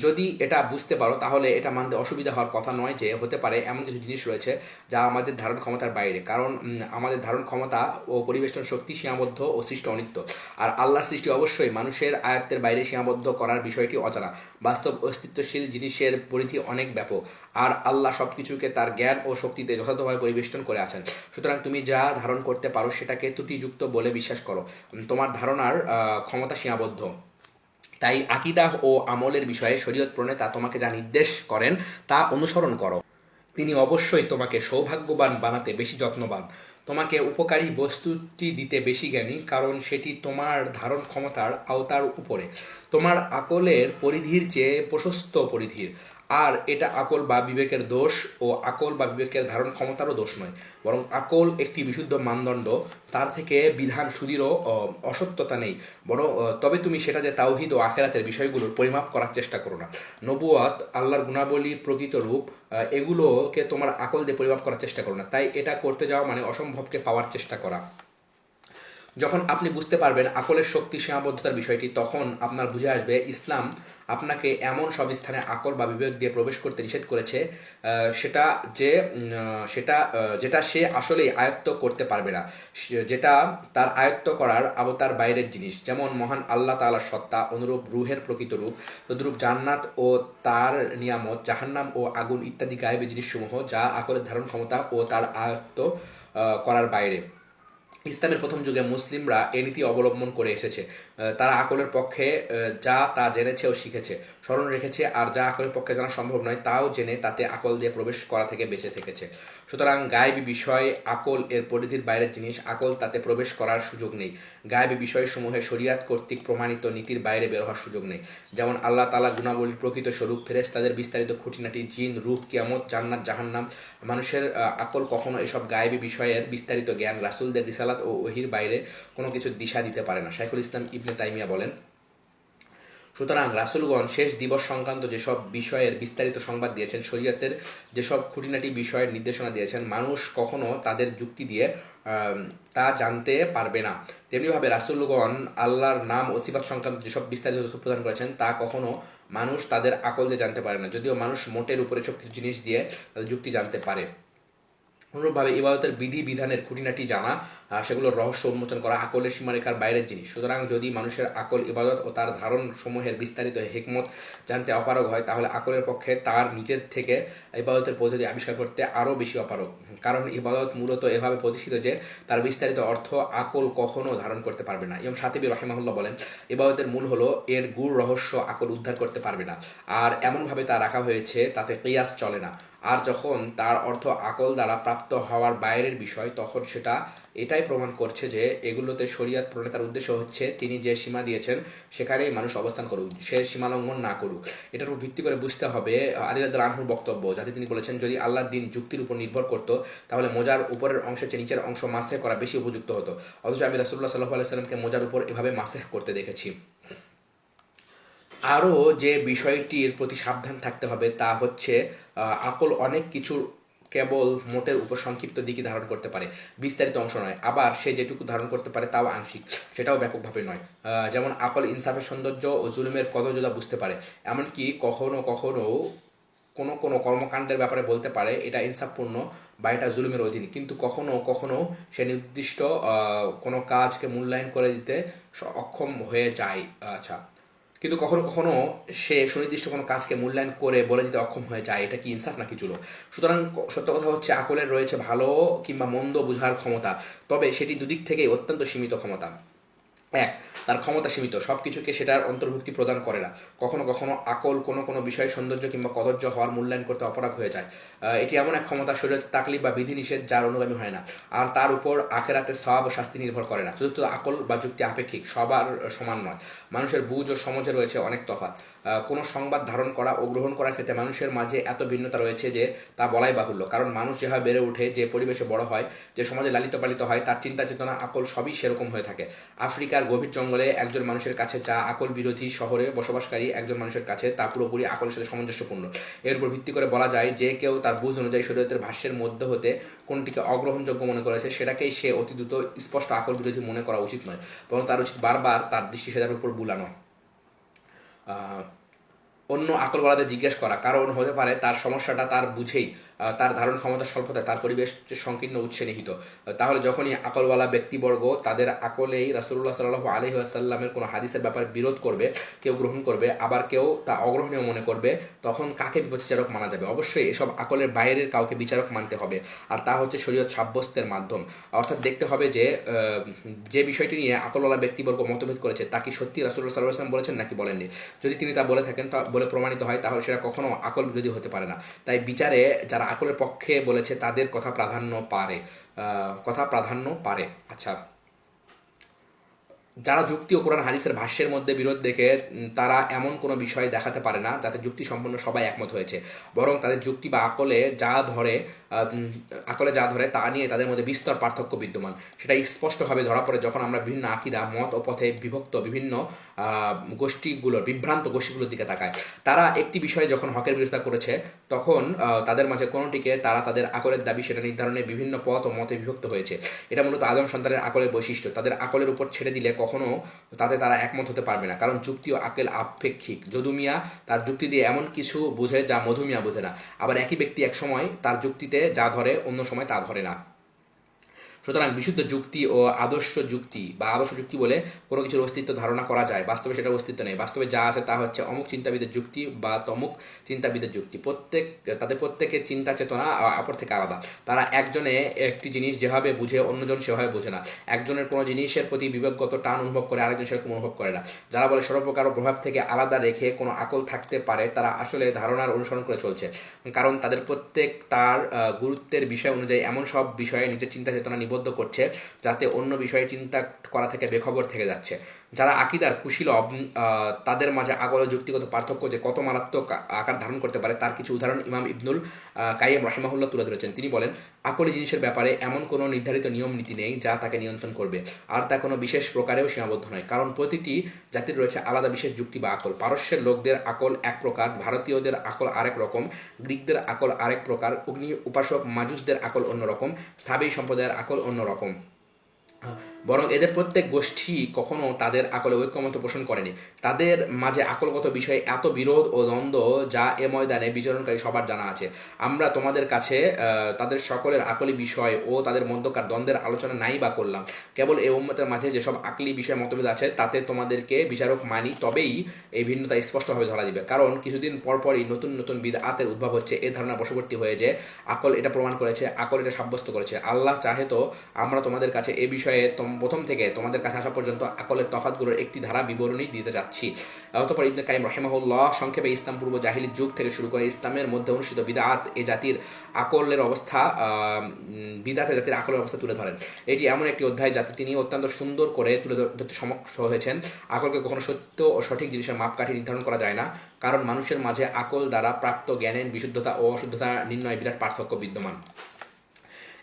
যদি এটা বুঝতে পারো, তাহলে এটা মানতে অসুবিধা হওয়ার কথা নয় যে হতে পারে এমন কিছু জিনিস রয়েছে যা আমাদের ধারণ ক্ষমতার বাইরে, কারণ আমাদের ধারণ ক্ষমতা ও পরিবেষ্টন শক্তি সীমাবদ্ধ ও সৃষ্ট অনিত্য। আর আল্লাহর সৃষ্টি অবশ্যই মানুষের আয়ত্তের বাইরে সীমাবদ্ধ করার বিষয়টি অজানা। বাস্তব অস্তিত্বশীল জিনিসের পরিধি অনেক ব্যাপক, আর আল্লাহ সব কিছুকে তার জ্ঞান ও শক্তিতে যথাযথভাবে পরিবেষ্টন করে আছেন। সুতরাং তুমি যা ধারণ করতে পারো সেটাকে ত্রুটিযুক্ত বলে বিশ্বাস করো, তোমার ধারণার ক্ষমতা সীমাবদ্ধ। তাই আকীদাহ ও আমলের বিষয়ে শরীয়ত প্রণেতা তোমাকে যা নির্দেশ করেন তা অনুসরণ করো। তিনি অবশ্যই তোমাকে সৌভাগ্যবান বানাতে বেশি যত্নবান, তোমাকে উপকারী বস্তুটি দিতে বেশি জ্ঞানী, কারণ সেটি তোমার ধারণ ক্ষমতার আওতার উপরে, তোমার আকলের পরিধির চেয়ে প্রশস্ত পরিধির। আর এটা আকল বা বিবেকের দোষ ও আকল বা বিবেকের ধারণ ক্ষমতারও দোষ নয়, বরং আকল একটি বিশুদ্ধ মানদণ্ড, তার থেকে বিধান সুদৃঢ় অসত্যতা নেই। তবে তুমি সেটা যে তাওহীদ ও আখিরাতের বিষয়গুলোর পরিমাপ করার চেষ্টা করো না। নবুয়াত, আল্লাহর গুণাবলী, প্রকৃত রূপ, এগুলোকে তোমার আকল দিয়ে পরিমাপ করার চেষ্টা করো না। তাই এটা করতে যাওয়া মানে অসম্ভবকে পাওয়ার চেষ্টা করা। যখন আপনি বুঝতে পারবেন আকলের শক্তি সীমাবদ্ধতার বিষয়টি, তখন আপনার বুঝে আসবে ইসলাম আপনাকে এমন সব স্থানে আকল বা বিবেক দিয়ে প্রবেশ করতে নিষেধ করেছে সেটা যে যেটা সে আসলেই আয়ত্ত করতে পারবে না, যেটা তার আয়ত্ত করার আওতার বাইরের জিনিস। যেমন মহান আল্লাহ তাআলার সত্তা, অনুরূপ রুহের প্রকৃত রূপ, তদ্রূপ জান্নাত ও তার নিয়ামত, জাহান্নাম ও আগুন ইত্যাদি গায়েবী জিনিসসমূহ যা আকলের ধারণ ক্ষমতা ও তার আয়ত্ত করার বাইরে। ইসলামের প্রথম যুগে মুসলিমরা এ নীতি অবলম্বন করে এসেছে। তারা আকলের পক্ষে যা তা জেনেছে ও শিখেছে, স্মরণ রেখেছে, আর যা আকলের পক্ষে জানা সম্ভব নয় তাও জেনে তাতে আকল দিয়ে প্রবেশ করা থেকে বেঁচে থেকেছে। সুতরাং গায়েবী বিষয় আকল এর পরিধির বাইরের জিনিস, আকল তাতে প্রবেশ করার সুযোগ নেই। গায়েবী বিষয়সমূহে শরিয়াত কর্তৃক প্রমাণিত নীতির বাইরে বের হওয়ার সুযোগ নেই। যেমন আল্লাহ তাআলা গুণাবলীর প্রকৃত স্বরূপ, ফেরেশতাদের বিস্তারিত খুঁটিনাটি, জিন, রূহ, কিয়ামত, জান্নাত, জাহান্নাম। মানুষের আকল কখনো এসব গায়েবী বিষয়ের বিস্তারিত জ্ঞান, রাসূলদের রিসালাত ও ওহীর বাইরে কোনো কিছু দিশা দিতে পারে না। শাইখুল ইসলাম ইবনে তাইমিয়া বলেন, সুতরাং রাসূলগণ শেষ দিবস সংক্রান্ত যেসব বিষয়ের বিস্তারিত সংবাদ দিয়েছেন, শরীয়তের যেসব খুঁটিনাটি বিষয়ের নির্দেশনা দিয়েছেন, মানুষ কখনো তাদের যুক্তি দিয়ে তা জানতে পারবে না। তেমনিভাবে রাসূলগণ আল্লাহর নাম ও সিফাত সংক্রান্ত যেসব বিস্তারিত তথ্য প্রদান করেছেন, তা কখনো মানুষ তাদের আকল দিয়ে জানতে পারে না, যদিও মানুষ মোটের উপরে সব কিছু জিনিস দিয়ে তাদের যুক্তি জানতে পারে। অনুরূপভাবে ইবাদতের বিধি বিধানের খুঁটিনাটি জানা, সেগুলোর রহস্য উন্মোচন করা আকলের সীমারেখার বাইরের জিনিস। সুতরাং যদি মানুষের আকল ইবাদত ও তার ধারণ সমূহের বিস্তারিত হিকমত জানতে অপারগ হয়, তাহলে আকলের পক্ষে তার নিজের থেকে ইবাদতের পদ্ধতি আবিষ্কার করতে আরও বেশি অপারগ। কারণ ইবাদত মূলত এভাবে প্রতিষ্ঠিত যে তার বিস্তারিত অর্থ আকল কখনো ধারণ করতে পারবে না। ইমাম শাতিবী রাহিমাহুল্লাহ বলেন, ইবাদতের মূল হলো এর গূঢ় রহস্য আকল উদ্ধার করতে পারবে না, আর এমনভাবে তা রাখা হয়েছে তাতে কিয়াস চলে না। আর যখন তার অর্থ আকল দ্বারা প্রাপ্ত হওয়ার বাইরের বিষয়, তখন সেটা এটাই প্রমাণ করছে যে এগুলোতে শরিয়ত প্রণেতার উদ্দেশ্য হচ্ছে তিনি যে সীমা দিয়েছেন সেখানেই মানুষ অবস্থান করুক, সে সীমা লঙ্ঘন না করুক। এটার উপর ভিত্তি করে বুঝতে হবে আলী রাদিয়াল্লাহু আনহুর বক্তব্য, যাতে তিনি বলেছেন, যদি আল্লাহর দিন যুক্তির উপর নির্ভর করতো তাহলে মোজার উপরের অংশের চেয়ে নিচের অংশ মাসেহ করা বেশি উপযুক্ত হতো, অথচ আমি রাসূলুল্লাহ সাল্লাল্লাহু আলাইহি ওয়াসাল্লামকে মোজার উপর এভাবে মাসেহ করতে দেখেছি। আরও যে বিষয়টির প্রতি সাবধান থাকতে হবে তা হচ্ছে আকল অনেক কিছুর কেবল মোটের উপর সংক্ষিপ্ত দিকই ধারণ করতে পারে, বিস্তারিত অংশ নয়। আবার সে যেটুকু ধারণ করতে পারে তাও আংশিক, সেটাও ব্যাপকভাবে নয়। যেমন আকল ইনসাফের সৌন্দর্য ও জুলুমের কদর্যতা বুঝতে পারে, এমনকি কখনো কখনো কোনো কোনো কর্মকাণ্ডের ব্যাপারে বলতে পারে এটা ইনসাফপূর্ণ বা এটা জুলুমের অধীন, কিন্তু কখনো কখনো সে নির্দিষ্ট কোনো কাজকে মূল্যায়ন করে দিতে অক্ষম হয়ে যায়। আচ্ছা, কিন্তু কখনো কখনো সে সুনির্দিষ্ট কোনো কাজকে মূল্যায়ন করে বলে দিতে অক্ষম হয়ে যায়, এটা কি ইনসাফ নাকি জুলুম? সুতরাং সত্য কথা হচ্ছে আকলের রয়েছে ভালো কিংবা মন্দ বোঝার ক্ষমতা, তবে সেটি দুদিক থেকেই অত্যন্ত সীমিত ক্ষমতা। এক, তার ক্ষমতা সীমিত, সব কিছুকে সেটার অন্তর্ভুক্তি প্রদান করে না। কখনো কখনো আকল কোনো কোনো বিষয়ে সৌন্দর্য কিংবা কদর্য হওয়ার মূল্যায়ন করতে অপারগ হয়ে যায়। এটি এমন এক ক্ষমতা, শরীয়তের তাকলিফ বা বিধিনিষেধ যার অনুগামী হয় না, আর তার উপর আখেরাতের সওয়াব ও শাস্তি নির্ভর করে না। চতুর্থ, আকল বা যুক্তি আপেক্ষিক, সবার সমান নয়। মানুষের বুঝ ও সমঝে রয়েছে অনেক তফাৎ। কোনো সংবাদ ধারণ করা ও গ্রহণ করার ক্ষেত্রে মানুষের মাঝে এত ভিন্নতা রয়েছে যে তা বলাই বাহুল্য। কারণ মানুষ যেভাবে বেড়ে ওঠে, যে পরিবেশে বড় হয়, যে সমাজে লালিত পালিত হয়, তার চিন্তা চেতনা, আকল সবই সেরকম হয়ে থাকে। আফ্রিকার গভীর জঙ্গলে একজন মানুষের কাছে যা আকল বিরোধী, শহরে বসবাসকারী একজন মানুষের কাছে তা পুরোপুরি আকলের সাথে সামঞ্জস্যপূর্ণ। এর উপর ভিত্তি করে বলা যায়, যে কেউ তার বুঝ অনুযায়ী শরীয়তের ভাষ্যের মধ্য হতে কোনটিকে অগ্রহণযোগ্য মনে করেছে, সেটাকেই সে অতি দ্রুত স্পষ্ট আকল বিরোধী মনে করা উচিত নয়, বরং তার উচিত বারবার তার দৃষ্টি সেটার উপর বুলানো। অন্য আকলওয়ালাদের জিজ্ঞেস করা, কারণ হতে পারে তার সমস্যাটা তার বুঝেই, তার ধারণ ক্ষমতার স্বল্পতায়, তার পরিবেশ সংকীর্ণ উৎসে নিহিত। তাহলে যখনই আকলওয়ালা ব্যক্তিবর্গ তাদের আকলেই রাসূলুল্লাহ সাল্লাল্লাহু আলাইহি ওয়াসাল্লামের কোনো হাদিসের ব্যাপারে বিরোধ করবে, কেউ গ্রহণ করবে, আবার কেউ তা অগ্রহণীয় মনে করবে, তখন কাকে বিচারক মানা যাবে? অবশ্যই এসব আকলের বাইরের কাউকে বিচারক মানতে হবে, আর তা হচ্ছে শরীয়ত সাব্যস্তের মাধ্যম। অর্থাৎ দেখতে হবে যে যে বিষয়টি নিয়ে আকলওয়ালা ব্যক্তিবর্গ মতভেদ করেছে তা কি সত্যি রাসূলুল্লাহ সাল্লাল্লাহু আলাইহি ওয়াসাল্লাম বলেছেন নাকি বলেননি। যদি তিনি তা বলে থাকেন, তা বলে প্রমাণিত হয়, তাহলে সেটা কখনো আকল বিরোধী হতে পারে না। তাই বিচারে যারা আকলের পক্ষে বলেছে তাদের কথা প্রাধান্য পারে। আচ্ছা, যারা যুক্তি ও কোরআন হাদিসের ভাষ্যের মধ্যে বিরোধ দেখে তারা এমন কোনো বিষয় দেখাতে পারে না যাতে যুক্তি সম্পন্ন সবাই একমত হয়েছে, বরং তাদের যুক্তি বা আকলে যা ধরে তা নিয়ে তাদের মধ্যে বিস্তর পার্থক্য বিদ্যমান। সেটা স্পষ্টভাবে ধরা পড়ে যখন আমরা বিভিন্ন আকিদা, মত ও পথে বিভক্ত বিভিন্ন বিভ্রান্ত গোষ্ঠীগুলোর দিকে তাকায়। তারা একটি বিষয়ে যখন হকের বিরোধিতা করেছে তখন তাদের মাঝে কোনোটিকে তারা তাদের আকলের দাবি সেটা নির্ধারণে বিভিন্ন পথ ও মতে বিভক্ত হয়েছে। এটা মূলত আদম সন্তানের আকলের বৈশিষ্ট্য। তাদের আকলের উপর ছেড়ে দিলে কখনো তাতে তারা একমত হতে পারবে না, কারণ যুক্তি ও আকেল আপেক্ষিক। যদু মিয়া তার যুক্তি দিয়ে এমন কিছু বোঝে যা মধু মিয়া বোঝে না, আবার একই ব্যক্তি এক সময় তার যুক্তিতে যা ধরে অন্য সময় তা ধরে না। সুতরাং বিশুদ্ধ যুক্তি ও আদর্শ যুক্তি বলে কোনো কিছুর অস্তিত্ব ধারণা করা যায়, বাস্তবে সেটার অস্তিত্ব নেই। বাস্তবে যা আছে তা হচ্ছে অমুক চিন্তাবিদের যুক্তি বা তমুক চিন্তাবিদের যুক্তি। তাদের প্রত্যেকের চিন্তা চেতনা অপর থেকে আলাদা। তারা একজনে একটি জিনিস যেভাবে বুঝে অন্যজন সেভাবে বোঝে না। একজনের কোনো জিনিসের প্রতি বিবেকগত টান অনুভব করে, আরেকজন সেরকম অনুভব করে না। যারা বলে সর্বপ্রকার প্রভাব থেকে আলাদা রেখে কোনো আকল থাকতে পারে, তারা আসলে ধারণার অনুসরণ করে চলছে, কারণ তাদের প্রত্যেক তার গুরুত্বের বিষয় অনুযায়ী এমন সব বিষয়ে নিজের চিন্তা চেতনা নিবদ্ধ করছে যাতে অন্য বিষয়ে চিন্তা করা থেকে বেখবর থেকে যাচ্ছে। যারা আকিদার কুশীলব, তাদের মাঝে আগল যুক্তিগত পার্থক্য যে কত মারাত্মক আকার ধারণ করতে পারে তার কিছু উদাহরণ ইমাম ইবনুল কাইয়িম রাহিমাহুল্লাহ তুলে ধরেছেন। তিনি বলেন, আকলি জিনিসের ব্যাপারে এমন কোনো নির্ধারিত নিয়ম নীতি নেই যা তাকে নিয়ন্ত্রণ করবে, আর তা কোনো বিশেষ প্রকারেও সীমাবদ্ধ নয়, কারণ প্রতিটি জাতির রয়েছে আলাদা বিশেষ যুক্তি বা আকল। পারস্যের লোকদের আকল এক প্রকার, ভারতীয়দের আকল আরেক রকম, গ্রিকদের আকল আরেক প্রকার, অগ্নি উপাসক মাজুসদের আকল অন্যরকম, সাবেই সম্প্রদায়ের আকল অন্যরকম। বরং এদের প্রত্যেক গোষ্ঠী কখনো তাদের আকলে ঐক্যমত পোষণ করেনি। তাদের মাঝে আকলগত বিষয়ে এত বিরোধ ও দ্বন্দ্ব যা এ ময়দানে বিচরণকারী সবার জানা আছে। আমরা তোমাদের কাছে তাদের সকলের আকলি বিষয় ও তাদের মধ্যকার দ্বন্দ্বের আলোচনা নাই বা করলাম। কেবল এই উম্মতের মাঝে যেসব আকলি বিষয় মতভেদ আছে তাতে তোমাদেরকে বিচারক মানি, তবেই এই ভিন্নতা স্পষ্টভাবে ধরা দিবে। কারণ কিছুদিন পরপরই নতুন নতুন বিদআতের উদ্ভব হচ্ছে। এ ধারণা বশবর্তী হয়ে যে আকল এটা প্রমাণ করেছে, আকল এটা সাব্যস্ত করেছে। আল্লাহ চাহে তো আমরা তোমাদের কাছে এ বিষয়ে প্রথম থেকে তোমাদের কাছে আসা পর্যন্ত আকলের তফাৎগুলোর একটি ধারা বিবরণী দিতে যাচ্ছি। অতঃপর ইবনে কাইয়িম রাহিমাহুল্লাহ সংক্ষেপে ইসলাম পূর্ব জাহিলির যুগ থেকে শুরু করে ইসলামের মধ্যে অনুষ্ঠিত বিদআত এ জাতির আকলের অবস্থা তুলে ধরেন। এটি এমন একটি অধ্যায় যাতে তিনি অত্যন্ত সুন্দর করে তুলে ধরতে সমক্ষ হয়েছেন। আকলকে কখনো সত্য ও সঠিক জিনিসের মাপকাঠি নির্ধারণ করা যায় না, কারণ মানুষের মাঝে আকল দ্বারা প্রাপ্ত জ্ঞানের বিশুদ্ধতা ও অশুদ্ধতা নির্ণয় বিরাট পার্থক্য বিদ্যমান।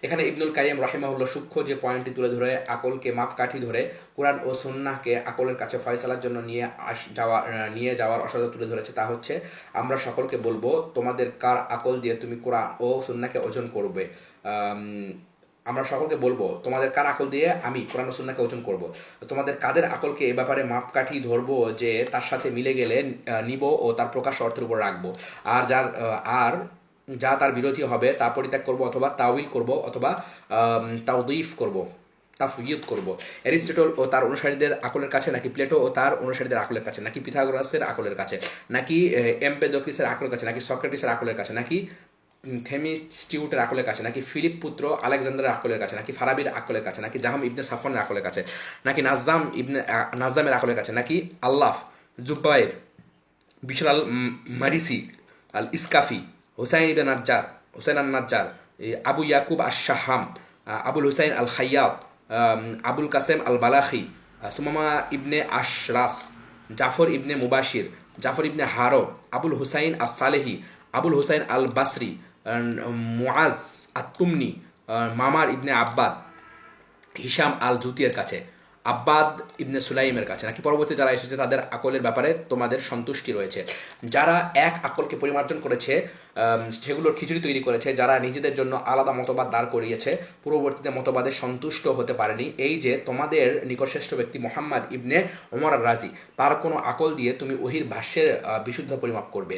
এখানে ইবনুল কাইয়িম রাহিমাহুল্লাহ সূক্ষ্ম যে পয়েন্টটি তুলে ধরে আকলকে মাপকাঠি ধরে কোরআন ও সুন্নাহকে আকলের কাছে ফয়সালার জন্য নিয়ে যাওয়ার অসাধ্য তুলে ধরেছে, তা হচ্ছে, আমরা সকলকে বলবো তোমাদের কার আকল দিয়ে তুমি কোরআন ও সুন্নাহকে ওজন করবে। আমরা সকলকে বলবো তোমাদের কার আকল দিয়ে আমি কোরআন ও সুন্নাহকে ওজন করব। তোমাদের কাদের আকলকে এ ব্যাপারে মাপকাঠি ধরবো যে তার সাথে মিলে গেলে নিব ও তার প্রকাশ অর্থের উপর রাখবো, আর যা তার বিরোধী হবে তা পরিত্যাগ করব, অথবা তাউইল করব, অথবা তাফয়িদ করব। অ্যারিস্টটল ও তার অনুসারীদের আকলের কাছে, নাকি প্লেটো ও তার অনুসারীদের আকলের কাছে, নাকি পিথাগোরাসের আকলের কাছে, নাকি এম্পেদোক্রিসের আকলের কাছে, নাকি সক্রেটিসের আকলের কাছে, নাকি থেমিস্টিউটের আকলের কাছে, নাকি ফিলিপ পুত্র আলেকজান্ডারের আকলের কাছে, নাকি ফারাবির আকলের কাছে, নাকি জাহাম ইবনে সাফনের আকলের কাছে, নাকি নাজ্জামের আকলের কাছে, নাকি আল্লাফ জুবাইর, বিশর আল মারিসি, আল ইসকাফি, হুসাইন আল নাজ্জার, আবু ইয়াকুব আশ-শাহাম, আবুল হুসাইন আল খাইয়াত, আবুল কাসেম আল বালাখি, সুমামা ইবনে আশরাস, জাফর ইবনে মুবাশির, জাফর ইবনে হারব, আবুল হুসাইন আস সালেহি, আবুল হুসাইন আল বাসরি, মুআজ আত-তুমনি, মামার ইবনে আব্বাদ, হিশাম আল জুতিয়ার কাছে, আব্বাদ ইবনে সুলাইমের কাছে, নাকি পরবর্তী যারা এসেছে তাদের আকলের ব্যাপারে তোমাদের সন্তুষ্টি রয়েছে। যারা এক আকলকে পরিমার্জন করেছে, সেগুলোর খিচুড়ি তৈরি করেছে, যারা নিজেদের জন্য আলাদা মতবাদ দাঁড় করিয়েছে, পূর্ববর্তীতে মতবাদে সন্তুষ্ট হতে পারেনি, এই যে তোমাদের নিকটশ্রেষ্ঠ ব্যক্তি মোহাম্মদ ইবনে ওমর আর রাজি, তার কোনো আকল দিয়ে তুমি ওহির ভাষ্যের বিশুদ্ধ পরিমাপ করবে?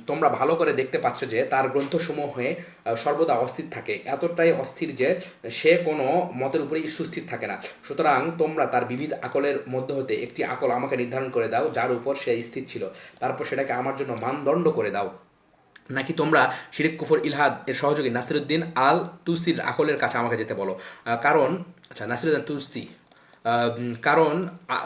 তোমরা ভালো করে দেখতে পাচ্ছ যে তার গ্রন্থসমূহে সর্বদা অস্থির থাকে, এতটাই অস্থির যে সে কোনো মতের উপরেই সুস্থির থাকে না। সুতরাং তোমরা তার বিবিধ আকলের মধ্যে হতে একটি আকল আমাকে নির্ধারণ করে দাও যার উপর সে স্থির ছিল, তারপর সেটাকে আমার জন্য মানদণ্ড করে দাও। নাকি তোমরা শিরিক, কুফর, ইলহাদ এর সহযোগী নাসিরুদ্দিন আল তুসির আকলের কাছে আমাকে যেতে বলো? নাসিরুদ্দিন তুসি, কারণ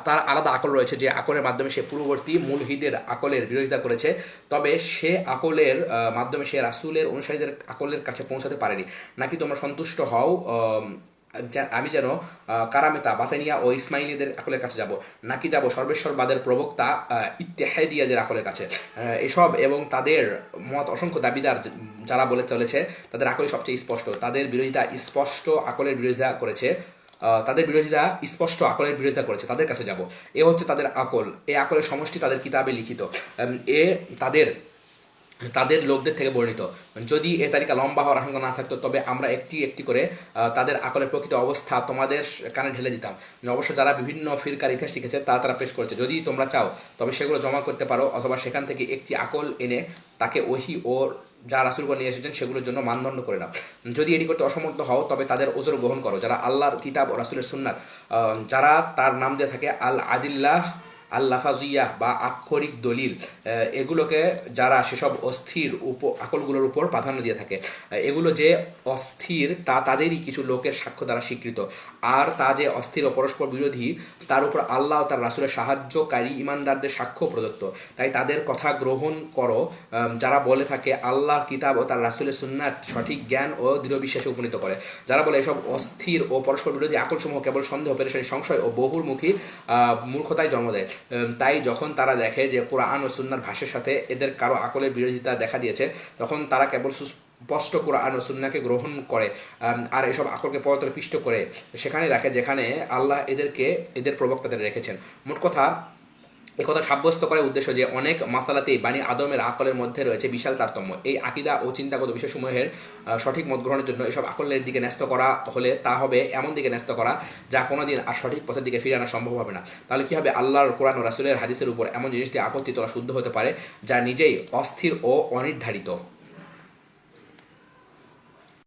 তার আলাদা আকল রয়েছে যে আকলের মাধ্যমে সে পূর্ববর্তী মুলহিদের আকলের বিরোধিতা করেছে, তবে সে আকলের মাধ্যমে সে রাসূলের অনুসারীদের আকলের কাছে পৌঁছাতে পারেনি। নাকি তোমরা সন্তুষ্ট হও আমি যেন কারামেতা বাতানিয়া ও ইসমাইলিদের আকলের কাছে যাব, নাকি যাব সর্বেশ্বরবাদের প্রবক্তা ইত্তেহাদিয়াদের আকলের কাছে। এসব এবং তাদের মত অসংখ্য দাবিদার যারা বলে চলেছে তাদের আকলে সবচেয়ে স্পষ্ট, তাদের বিরোধিতা স্পষ্ট আকলের বিরোধিতা করেছে, তাদের বিরোধিতা স্পষ্ট আকলের বিরোধিতা করেছে, তাদের কাছে যাব। এ হচ্ছে তাদের আকল, এই আকলের সমষ্টি তাদের কিতাবে লিখিত, এ তাদের তাদের লোকদের থেকে বর্ণিত। যদি এ তালিকা লম্বা হওয়ার আশঙ্কা না থাকতো তবে আমরা একটি একটি করে তাদের আকলের প্রকৃত অবস্থা তোমাদের কানে ঢেলে দিতাম। অবশ্য যারা বিভিন্ন ফিরকার ইতিহাস লিখেছে তারা পেশ করেছে, যদি তোমরা চাও তবে সেগুলো জমা করতে পারো, অথবা সেখান থেকে একটি আকল এনে তাকে ওহি ও যা রাসূলগণ নিয়ে এসেছেন সেগুলোর জন্য মানদণ্ড করে নাও। যদি এটি করতে অসমর্থ হও তবে তাদের ওজর গ্রহণ করো, যারা আল্লাহর কিতাব ও রাসূলের সুন্নাত, যারা তার নাম দিয়ে থাকে আল আদিল্লাহ আল্লাফাজিয়াহ বা আক্ষরিক দলিল, এগুলোকে যারা সেসব অস্থির আকলগুলোর উপর প্রাধান্য দিয়ে থাকে, এগুলো যে অস্থির তা তাদেরই কিছু লোকের সাক্ষ্য দ্বারা স্বীকৃত, আর তা যে অস্থির ও পরস্পর বিরোধী তার উপর আল্লাহ ও তার রাসূলের সাহায্যকারী ইমানদারদের সাক্ষ্য প্রদত্ত। তাই তাদের কথা গ্রহণ করো যারা বলে থাকে আল্লাহ কিতাব ও তার রাসূলের সুন্নাত সঠিক জ্ঞান ও দৃঢ় বিশ্বাসে উপনীত করে। যারা বলে এসব অস্থির ও পরস্পর বিরোধী আকলসমূহ কেবল সন্দেহ, পেরেশানি, সংশয় ও বহুমুখী মূর্খতায় জন্ম দেয়। তাই যখন তারা দেখে যে কোরআন ও সুন্নাহর ভাষ্যের সাথে এদের কারো আকলের বিরোধিতা দেখা দিয়েছে, তখন তারা কেবল স্পষ্ট কোরআন ও সুন্নাহকে গ্রহণ করে আর এসব আকলকে পরতরে পিষ্ট করে সেখানে রাখে যেখানে আল্লাহ এদের প্রবক্তাদের রেখেছেন। মোট কথা একথা সাব্যস্ত করার উদ্দেশ্য যে অনেক মাসালাতেই বানি আদমের আকলের মধ্যে রয়েছে বিশাল তারতম্য। এই আকীদা ও চিন্তাগত বিষয়সমূহের সঠিক মত গ্রহণের জন্য এসব আকলের দিকে ন্যস্ত করা হলে তা হবে এমন দিকে ন্যস্ত করা যা কোনোদিন আর সঠিক পথের দিকে ফিরে আনা সম্ভব হবে না। তাহলে কি হবে? আল্লাহর কোরআন ও রাসূলের হাদিসের উপর এমন জিনিস দিয়ে আপত্তি তোলা শুদ্ধ হতে পারে যা নিজেই অস্থির ও অনির্ধারিত।